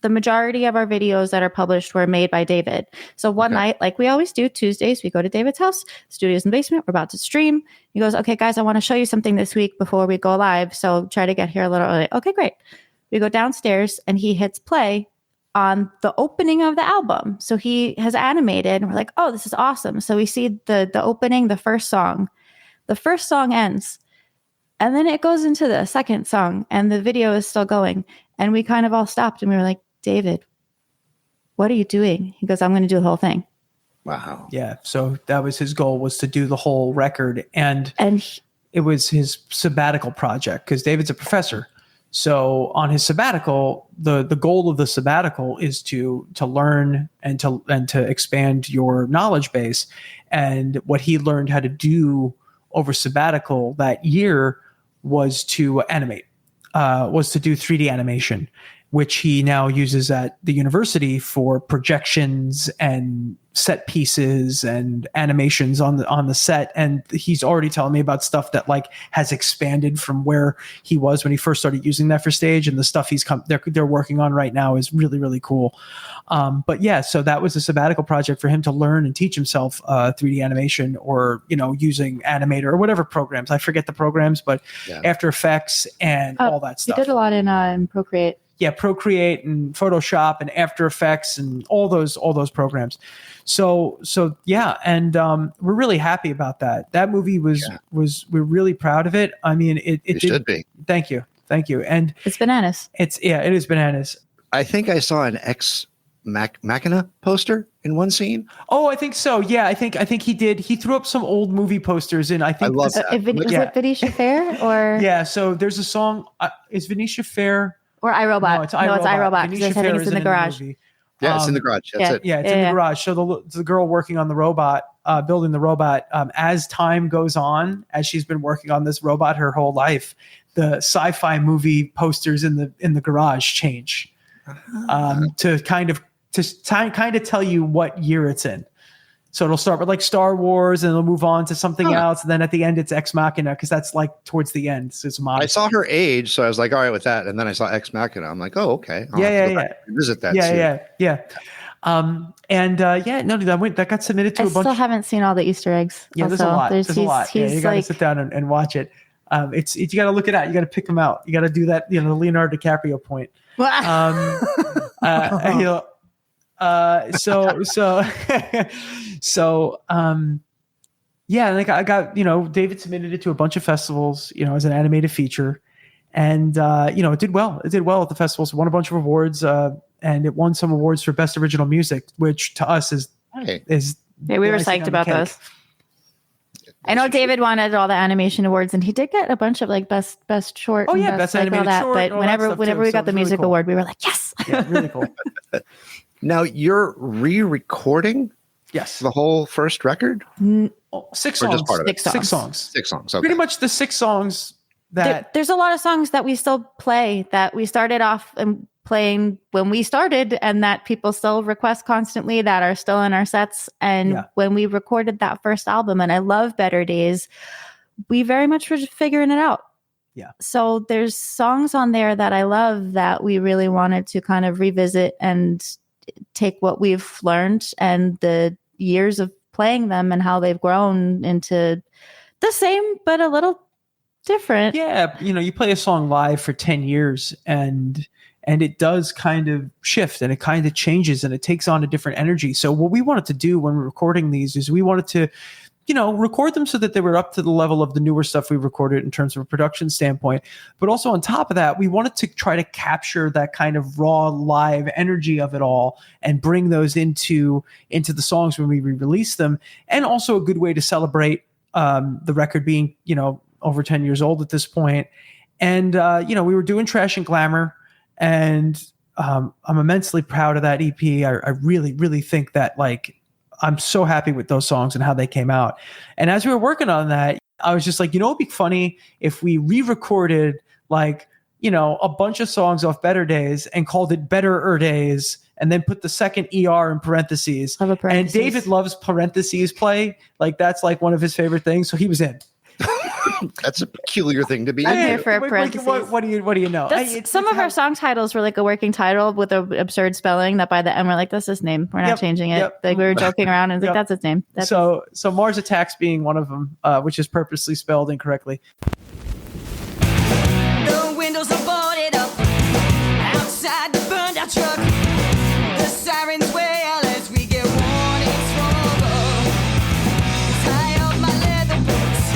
The majority of our videos that are published were made by David. So one night, like we always do, Tuesdays, we go to David's house, studio's in the basement, we're about to stream. He goes, okay, guys, I want to show you something this week before we go live. So try to get here a little early. Okay, great. We go downstairs and he hits play on the opening of the album. So he has animated and we're like, oh, this is awesome. So we see the opening, the first song. The first song ends. And then it goes into the second song and the video is still going. And we kind of all stopped and we were like, David, what are you doing? He goes, I'm going to do the whole thing. Wow. Yeah. So that was his goal, was to do the whole record. And it was his sabbatical project because David's a professor. So on his sabbatical, the goal of the sabbatical is to learn and to expand your knowledge base. And what he learned how to do over sabbatical that year was to animate, was to do 3D animation, which he now uses at the university for projections and set pieces and animations on the set, and he's already telling me about stuff that like has expanded from where he was when he first started using that for stage, and the stuff they're working on right now is really, really cool. But yeah, so that was a sabbatical project for him to learn and teach himself 3D animation, or using Animator or whatever programs. I forget the programs, but After Effects and all that stuff. He did a lot in Procreate. Yeah, Procreate and Photoshop and After Effects and all those programs. So yeah, and we're really happy about that. That movie was we're really proud of it. I mean, it should be. Thank you, and it's bananas. It is bananas. I think I saw an Ex Machina poster in one scene. Oh, I think so. Yeah, I think he did. He threw up some old movie posters, and I think I love that. Is it Venetia Fair or? Yeah. So there's a song. Is Venetia Fair? Or iRobot. No, it's iRobot. Because I think it's in the garage. It's in the garage. That's it. Yeah, it's in the garage. So the girl working on the robot, building the robot, as time goes on, as she's been working on this robot her whole life, the sci-fi movie posters in the garage change to kind of tell you what year it's in. So it'll start with like Star Wars, and it'll move on to something else, and then at the end it's Ex Machina, because that's like towards the end. So it's modern. I saw her age, so I was like, all right with that, and then I saw Ex Machina. I'm like, oh, okay. I'll have to go back and visit that. Yeah. That got submitted to a bunch. I still haven't seen all the Easter eggs. Yeah, there's a lot. There's a lot. Yeah, you got to sit down and watch it. You got to look it out. You got to pick them out. You got to do that. The Leonardo DiCaprio point. I got, David submitted it to a bunch of festivals, as an animated feature, and it did well. It did well at the festivals. It won a bunch of awards, and it won some awards for best original music, which to us is we were psyched about those. I know David wanted all the animation awards, and he did get a bunch of like best short. Oh yeah, best animated short. But whenever we got the music award, we were like, yes. Yeah, really cool. Now you're re-recording, the whole first record. 6 songs. Six songs. Okay. Pretty much the 6 songs that there's a lot of songs that we still play that we started off and playing when we started, and that people still request constantly, that are still in our sets. And when we recorded that first album, and I love Better Days, we very much were just figuring it out. Yeah. So there's songs on there that I love that we really wanted to kind of revisit and take what we've learned and the years of playing them and how they've grown into the same, but a little different. Yeah. You play a song live for 10 years and it does kind of shift, and it kind of changes, and it takes on a different energy. So what we wanted to do when we're recording these is we wanted to, record them so that they were up to the level of the newer stuff we recorded in terms of a production standpoint. But also on top of that, we wanted to try to capture that kind of raw live energy of it all and bring those into the songs when we re-release them. And also a good way to celebrate the record being, over 10 years old at this point. And, we were doing Trash and Glamour, and I'm immensely proud of that EP. I really, really think that I'm so happy with those songs and how they came out. And as we were working on that, I was just like, it'd be funny if we re-recorded a bunch of songs off Better Days and called it Better Days, and then put the second ER in parentheses. And David loves parentheses play. That's one of his favorite things. So he was in. That's a peculiar thing to be I'm in. here for parentheses. What do you know? Some of our song titles were a working title with an absurd spelling that by the end we're like, that's his name. We're not changing it. We were joking around and that's his name. So Mars Attacks being one of them, which is purposely spelled incorrectly. The windows are boarded up outside the burned out truck. The sirens wail as we get warnings from above. Tie up my leather boots,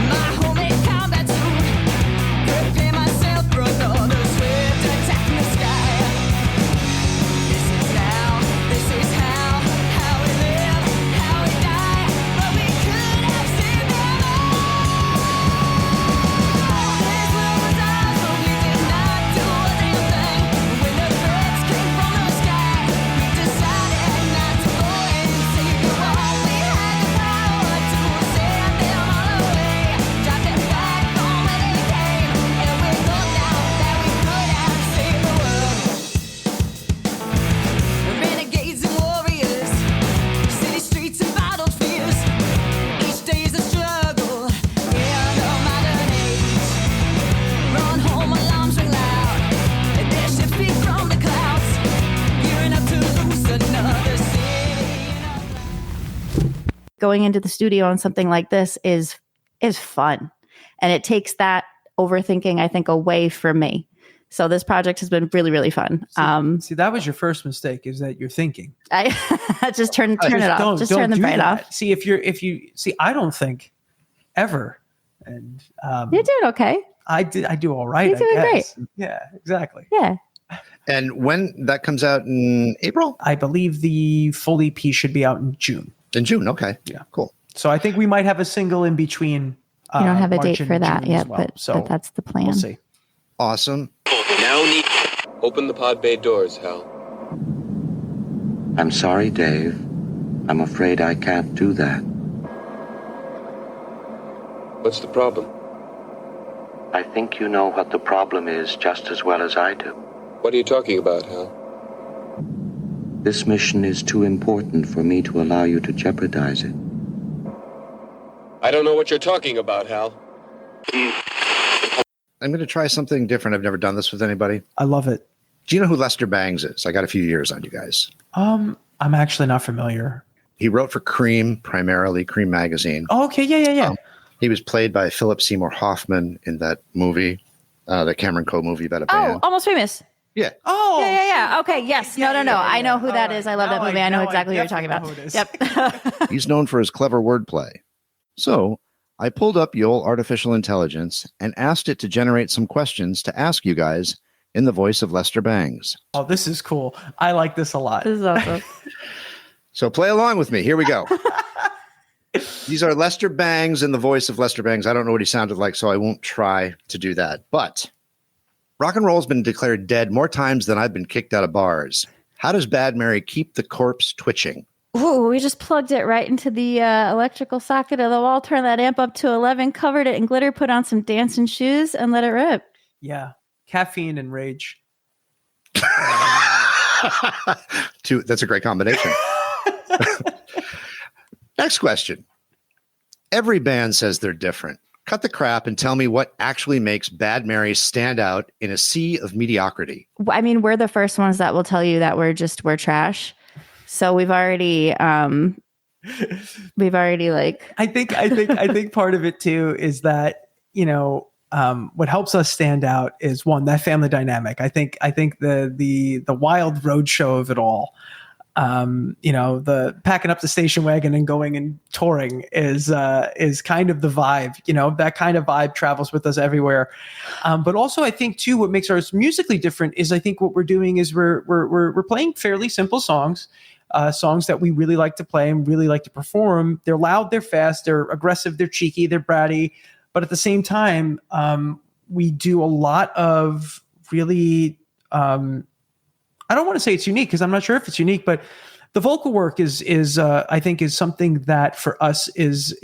my homemade combat suit. Prepare myself for another swift attack in the sky. This is how we live, how we die. But we could have seen them all. Going into the studio on something like this is fun, and it takes that overthinking, I think, away from me. So this project has been really, really fun. See, that was your first mistake, is that you're thinking. I just turn it off. Just turn the brain off. See, if you I don't think ever. And you're doing okay. I do all right. You're doing great. Yeah, exactly. Yeah. And when that comes out in April? I believe the full EP should be out in June. In June, okay. Yeah. Cool. So I think we might have a single in between. You don't have a March date for and that June yet, well. but that's the plan. We'll see. Awesome. Now open the pod bay doors, Hal. I'm sorry, Dave. I'm afraid I can't do that. What's the problem? I think you know what the problem is just as well as I do. What are you talking about, Hal? This mission is too important for me to allow you to jeopardize it. I don't know what you're talking about, Hal. I'm going to try something different. I've never done this with anybody. I love it. Do you know who Lester Bangs is? I got a few years on you guys. I'm actually not familiar. He wrote for Cream, primarily, Cream magazine. Oh, okay. Yeah. He was played by Philip Seymour Hoffman in that movie, the Cameron Crowe movie about a band. Oh, Almost Famous. Yeah. Oh. Yeah. Okay. Yes. No. I know who that is. I love that movie. I know exactly what you're talking about. Yep. He's known for his clever wordplay. So I pulled up Yole Artificial Intelligence and asked it to generate some questions to ask you guys in the voice of Lester Bangs. Oh, this is cool. I like this a lot. This is awesome. So play along with me. Here we go. These are Lester Bangs in the voice of Lester Bangs. I don't know what he sounded like, so I won't try to do that. But rock and roll has been declared dead more times than I've been kicked out of bars. How does Bad Mary keep the corpse twitching? Ooh, we just plugged it right into the electrical socket of the wall, turned that amp up to 11, covered it in glitter, put on some dancing shoes, and let it rip. Yeah. Caffeine and rage. That's a great combination. Next question. Every band says they're different. Cut the crap and tell me what actually makes Bad Mary stand out in a sea of mediocrity. I mean, we're the first ones that will tell you that we're trash. So we've already like. I think part of it too is that, what helps us stand out is one, that family dynamic. I think the wild road show of it all. The packing up the station wagon and going and touring is kind of the vibe. That kind of vibe travels with us everywhere. But also, I think too, what makes ours musically different is I think what we're doing is we're playing fairly simple songs. Songs that we really like to play and really like to perform. They're loud, they're fast, they're aggressive, they're cheeky, they're bratty. But at the same time, we do a lot of really, I don't want to say it's unique because I'm not sure if it's unique, but the vocal work is I think is something that for us is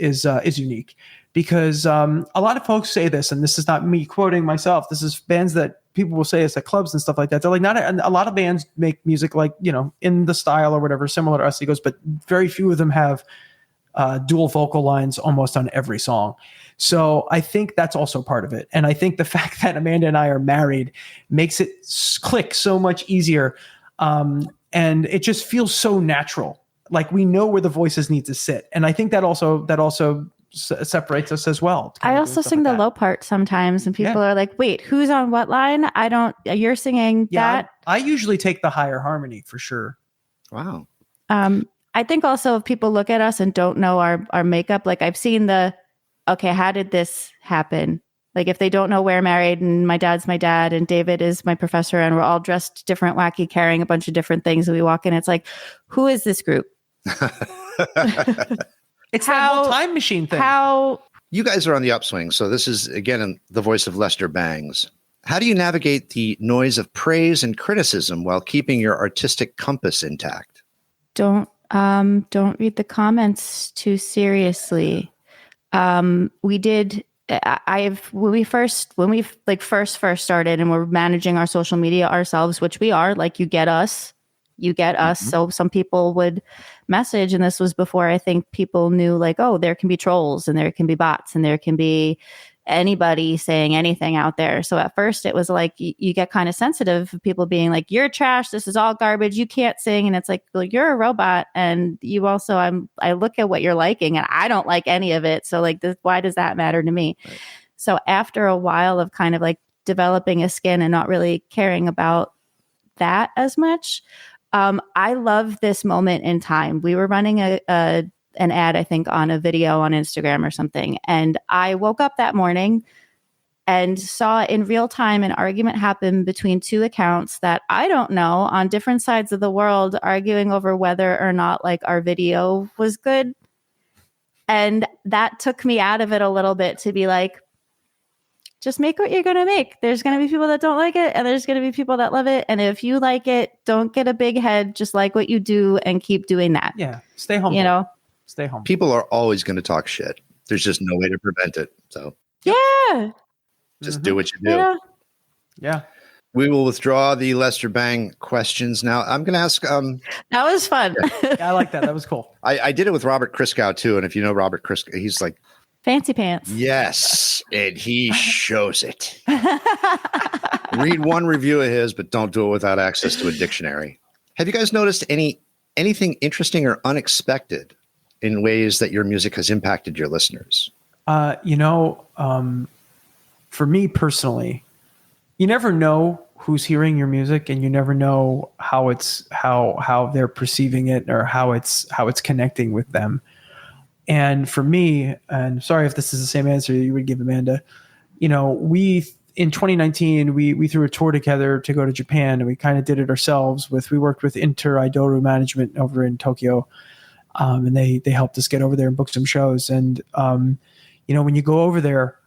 unique because a lot of folks say this, and this is not me quoting myself. This is bands that people will say it's at clubs and stuff like that. They're like, a lot of bands make music like, in the style or whatever, similar to us. He goes, but very few of them have dual vocal lines almost on every song. So I think that's also part of it. And I think the fact that Amanda and I are married makes it click so much easier. And it just feels so natural. Like we know where the voices need to sit. And I think that also separates us as well. I also sing the low part sometimes and people are like, wait, who's on what line? You're singing that. I usually take the higher harmony for sure. Wow. I think also if people look at us and don't know our makeup, like I've seen okay, how did this happen? Like if they don't know we're married and my dad's my dad and David is my professor and we're all dressed different, wacky, carrying a bunch of different things and we walk in, it's like, who is this group? It's that whole time machine thing. You guys are on the upswing. So this is, again, the voice of Lester Bangs. How do you navigate the noise of praise and criticism while keeping your artistic compass intact? Don't read the comments too seriously. We did. When we first started and we're managing our social media ourselves, which we are, like you get us. Mm-hmm. So some people would message, and this was before I think people knew like, oh, there can be trolls and there can be bots and there can be, anybody saying anything out there. So at first it was like you get kind of sensitive of people being like, you're trash, this is all garbage, you can't sing. And it's like, well, you're a robot, and you also I look at what you're liking and I don't like any of it. So like why does that matter to me? Right. So after a while of kind of like developing a skin and not really caring about that as much, I love this moment in time. We were running an ad, I think, on a video on Instagram or something. And I woke up that morning and saw in real time an argument happen between two accounts that I don't know on different sides of the world, arguing over whether or not like our video was good. And that took me out of it a little bit to be like, just make what you're going to make. There's going to be people that don't like it, and there's going to be people that love it. And if you like it, don't get a big head. Just like what you do and keep doing that. Yeah. Stay humble. You know? Stay home. People are always going to talk shit. There's just no way to prevent it. So yeah, just do what you do. Yeah. We will withdraw the Lester Bang questions now. I'm going to ask. That was fun. Yeah, I like that. That was cool. I did it with Robert Christgau too. And if you know Robert Christgau, he's like fancy pants. Yes, and he shows it. Read one review of his, but don't do it without access to a dictionary. Have you guys noticed anything interesting or unexpected in ways that your music has impacted your listeners? For me personally, you never know who's hearing your music, and you never know how they're perceiving it or how it's connecting with them. And for me, and sorry if this is the same answer you would give Amanda, we in 2019 we threw a tour together to go to Japan, and we kind of did it ourselves. We worked with Inter Idoru Management over in Tokyo. And they helped us get over there and book some shows. And, when you go over there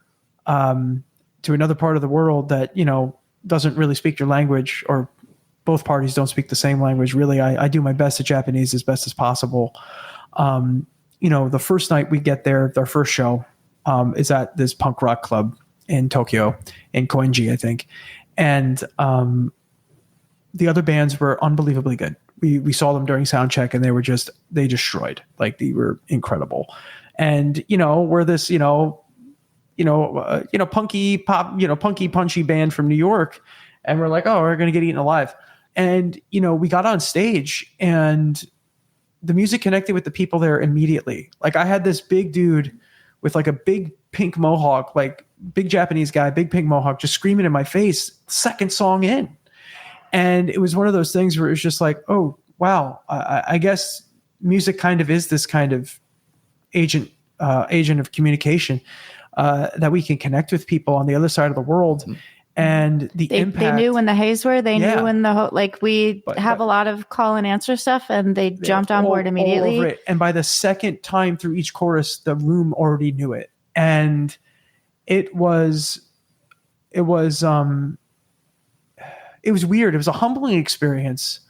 to another part of the world that, doesn't really speak your language, or both parties don't speak the same language, really, I do my best at Japanese as best as possible. The first night we get there, our first show is at this punk rock club in Tokyo, in Koenji, I think. And the other bands were unbelievably good. We saw them during sound check, and they destroyed. Like, they were incredible. And we're this punky pop, punky punchy band from New York, and we're like, oh, we're gonna get eaten alive. And we got on stage, and the music connected with the people there immediately. Like, I had this big dude with like a big pink mohawk, like big Japanese guy, big pink mohawk, just screaming in my face. Second song in. And it was one of those things where it was just like, oh, wow, I guess music kind of is this kind of agent of communication that we can connect with people on the other side of the world. And the impact. They knew when the haze were. They knew when we have a lot of call and answer stuff, and they jumped on board immediately. All over it. And by the second time through each chorus, the room already knew it. And it was weird. It was a humbling experience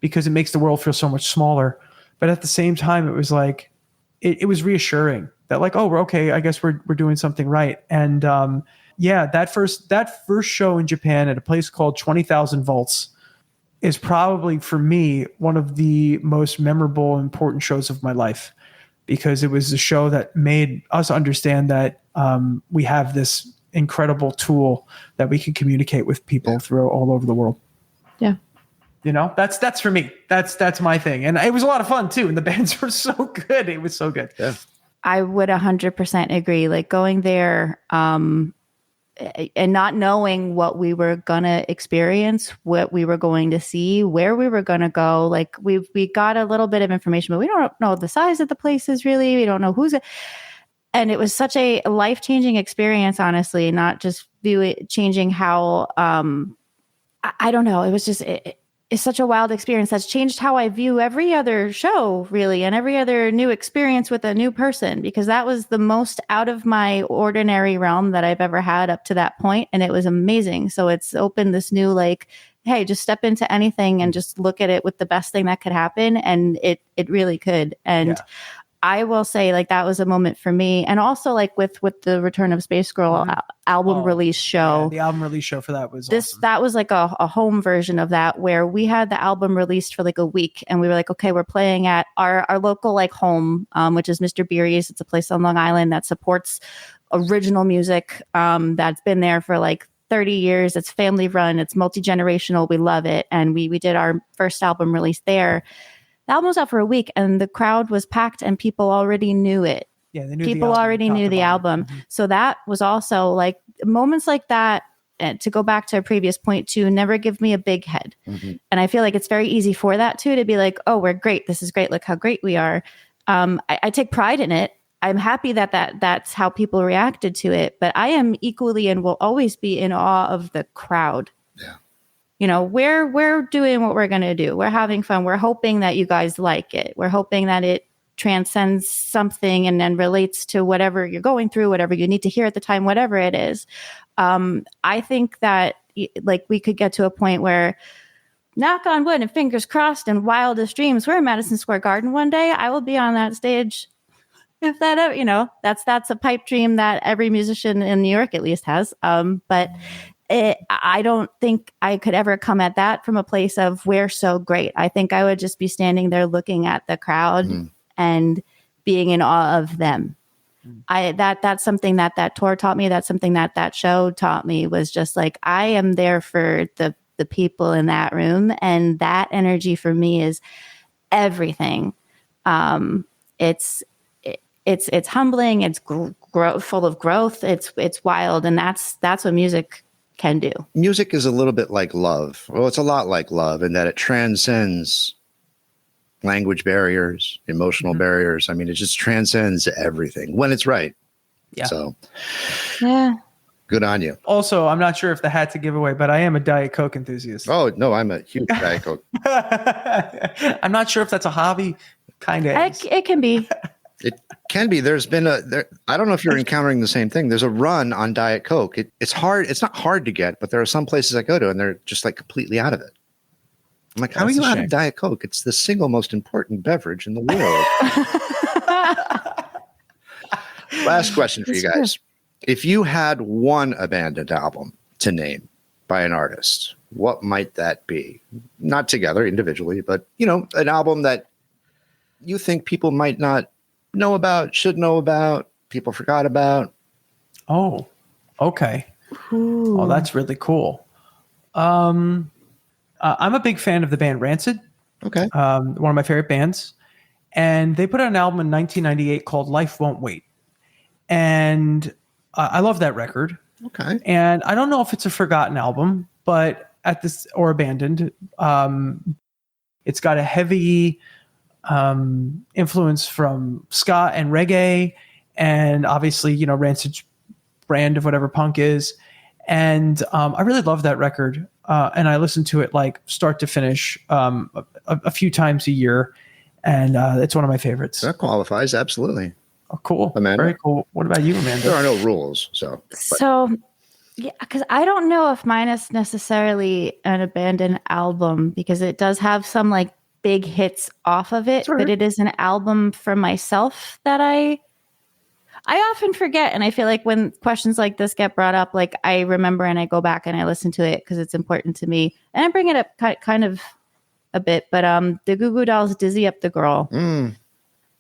because it makes the world feel so much smaller. But at the same time, it was like, it was reassuring that like, oh, we're okay. I guess we're doing something right. And that first show in Japan at a place called 20,000 Volts is probably for me one of the most memorable, important shows of my life, because it was a show that made us understand that we have this incredible tool that we can communicate with people through all over the world. Yeah. That's for me. That's my thing. And it was a lot of fun too. And the bands were so good. It was so good. Yeah. I would 100% agree. Like, going there and not knowing what we were going to experience, what we were going to see, where we were going to go. Like, we got a little bit of information, but we don't know the size of the places really. We don't know who's it. And it was such a life-changing experience, honestly, not just changing how, I don't know. It was just, it's such a wild experience that's changed how I view every other show, really, and every other new experience with a new person, because that was the most out of my ordinary realm that I've ever had up to that point, and it was amazing. So it's opened this new, like, hey, just step into anything and just look at it with the best thing that could happen, and it really could. And I will say, like, that was a moment for me. And also, like, with the Return of Space Girl album release show. Yeah, the album release show for that was awesome. That was like a home version of that, where we had the album released for like a week, and we were like, okay, we're playing at our local like home, which is Mr. Beery's. It's a place on Long Island that supports original music that's been there for like 30 years. It's family run. It's multi-generational. We love it. And we did our first album release there. The album was out for a week and the crowd was packed and people already knew it. Yeah, they knew people already knew the album. Mm-hmm. So that was also like moments like that. And to go back to a previous point too, never give me a big head. Mm-hmm. And I feel like it's very easy for that too, to be like, oh, we're great. This is great. Look how great we are. I take pride in it. I'm happy that's how people reacted to it, but I am equally and will always be in awe of the crowd. Yeah. You know, we're doing what we're going to do. We're having fun. We're hoping that you guys like it. We're hoping that it transcends something and then relates to whatever you're going through, whatever you need to hear at the time, whatever it is. I think that like we could get to a point where, knock on wood and fingers crossed and wildest dreams, we're in Madison Square Garden one day. I will be on that stage. If that ever, you know, that's a pipe dream that every musician in New York at least has. But I don't think I could ever come at that from a place of we're so great. I think I would just be standing there looking at the crowd and being in awe of them. That's something that tour taught me. That's something that show taught me, was just like, I am there for the people in that room. And that energy for me is everything. It's humbling. It's full of growth. It's wild. And that's what music can do. Music is a little bit like love. Well, it's a lot like love in that it transcends language barriers, emotional barriers. I mean, it just transcends everything when it's right. Yeah. So, yeah. Good on you. Also, I'm not sure if the hat's a giveaway, but I am a Diet Coke enthusiast. Oh, no, I'm a huge Diet Coke. I'm not sure if that's a hobby. Kind of. It can be. It can be. There's been I don't know if you're encountering the same thing. There's a run on Diet Coke. It's hard. It's not hard to get, but there are some places I go to and they're just like completely out of it. I'm like, how are you out of Diet Coke? It's the single most important beverage in the world. Last question for you guys. If you had one abandoned album to name by an artist, what might that be? Not together individually, but, you know, an album that you think people might not know about, should know about, people forgot about. Oh, okay. Ooh. Oh, that's really cool. I'm a big fan of the band Rancid. Okay. One of my favorite bands. And they put out an album in 1998 called Life Won't Wait. And I love that record. Okay. And I don't know if it's a forgotten album, but or abandoned. It's got a heavy influence from ska and reggae, and obviously, you know, Rancid's brand of whatever punk is. And I really love that record. And I listen to it like start to finish a few times a year. And it's one of my favorites. That qualifies. Absolutely. Oh, cool. Amanda? Very cool. What about you, Amanda? There are no rules. So, yeah, because I don't know if mine is necessarily an abandoned album, because it does have some like big hits off of it, but it is an album for myself that I often forget. And I feel like when questions like this get brought up, like I remember and I go back and I listen to it because it's important to me. And I bring it up kind of a bit, but the Goo Goo Dolls' Dizzy Up the Girl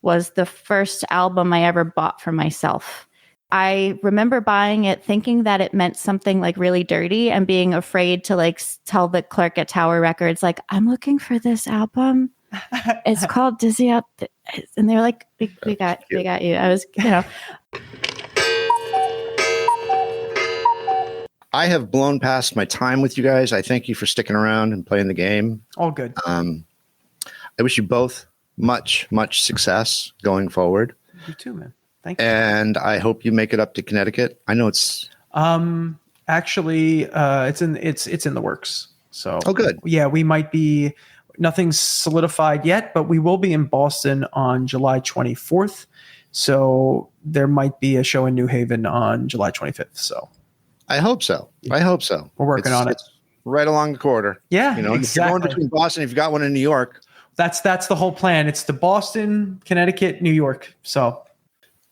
was the first album I ever bought for myself. I remember buying it thinking that it meant something like really dirty and being afraid to like tell the clerk at Tower Records, like, I'm looking for this album. It's called Dizzy Up. And they were like, we got you. I was, you know. I have blown past my time with you guys. I thank you for sticking around and playing the game. All good. I wish you both much success going forward. You too, man. Thank you. And I hope you make it up to Connecticut. I know it's actually it's in the works. So good. Yeah, we might be, nothing's solidified yet, but we will be in Boston on July 24th. So there might be a show in New Haven on July 25th. So I hope so. We're working on it. It's right along the corridor. Yeah, you know, exactly. If you're going between Boston, if you got one in New York. That's the whole plan. It's the Boston, Connecticut, New York. So,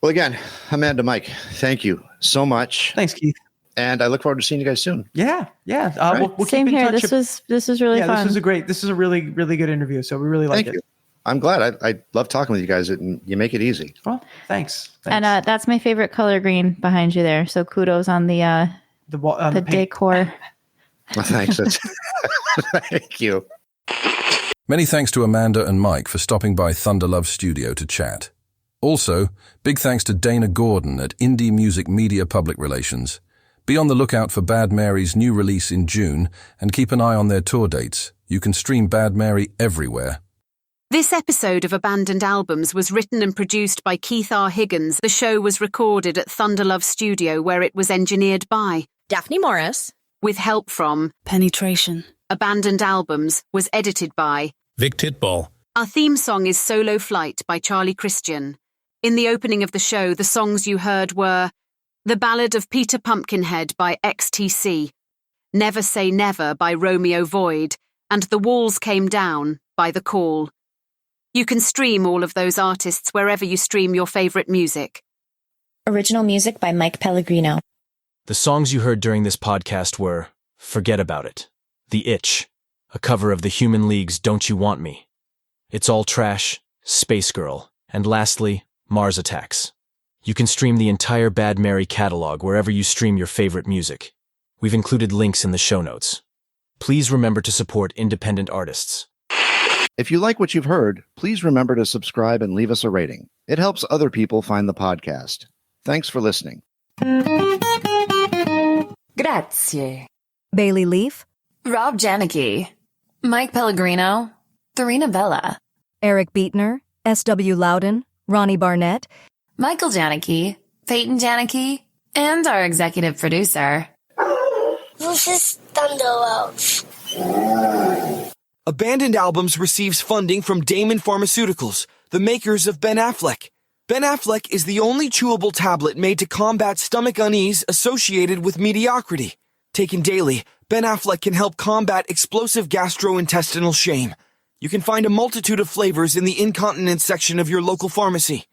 well, again, Amanda, Mike, thank you so much. Thanks, Keith. And I look forward to seeing you guys soon. Yeah. Right. We'll Same keep in here. touch. This was really fun. This is a really good interview. So we really like it. Thank you. I'm glad. I love talking with you guys. You make it easy. Well, thanks. And that's my favorite color green behind you there. So kudos on the decor. Well, thanks. Thank you. Many thanks to Amanda and Mike for stopping by Thunder Love Studio to chat. Also, big thanks to Dana Gordon at Indie Music Media Public Relations. Be on the lookout for Bad Mary's new release in June and keep an eye on their tour dates. You can stream Bad Mary everywhere. This episode of Abandoned Albums was written and produced by Keith R. Higgins. The show was recorded at Thunder Love Studio, where it was engineered by Daphne Morris, with help from Penetration. Abandoned Albums was edited by Vic Titball. Our theme song is Solo Flight by Charlie Christian. In the opening of the show, the songs you heard were The Ballad of Peter Pumpkinhead by XTC, Never Say Never by Romeo Void, and The Walls Came Down by The Call. You can stream all of those artists wherever you stream your favorite music. Original music by Mike Pellegrino. The songs you heard during this podcast were Forget About It, The Itch, a cover of the Human League's Don't You Want Me, It's All Trash, Space Girl, and lastly, Mars Attacks. You can stream the entire Bad Mary catalog wherever you stream your favorite music. We've included links in the show notes. Please remember to support independent artists. If you like what you've heard, please remember to subscribe and leave us a rating. It helps other people find the podcast. Thanks for listening. Grazie. Bailey Leaf, Rob Janicki, Mike Pellegrino, Therina Bella, Eric Beatner, S.W. Loudon, Ronnie Barnett, Michael Janicki, Peyton Janicki, and our executive producer, This is Thunder Love. Abandoned Albums receives funding from Damon Pharmaceuticals, the makers of Ben Affleck. Ben Affleck is the only chewable tablet made to combat stomach unease associated with mediocrity. Taken daily, Ben Affleck can help combat explosive gastrointestinal shame. You can find a multitude of flavors in the incontinence section of your local pharmacy.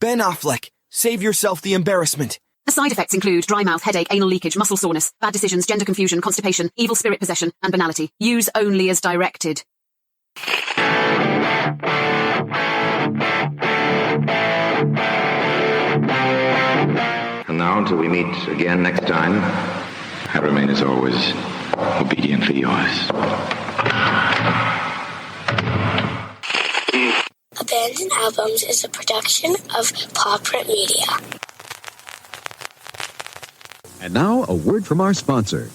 Ben Affleck, save yourself the embarrassment. The side effects include dry mouth, headache, anal leakage, muscle soreness, bad decisions, gender confusion, constipation, evil spirit possession, and banality. Use only as directed. And now, until we meet again next time, I remain as always obediently yours. Abandoned Albums is a production of Paw Print Media. And now, a word from our sponsor.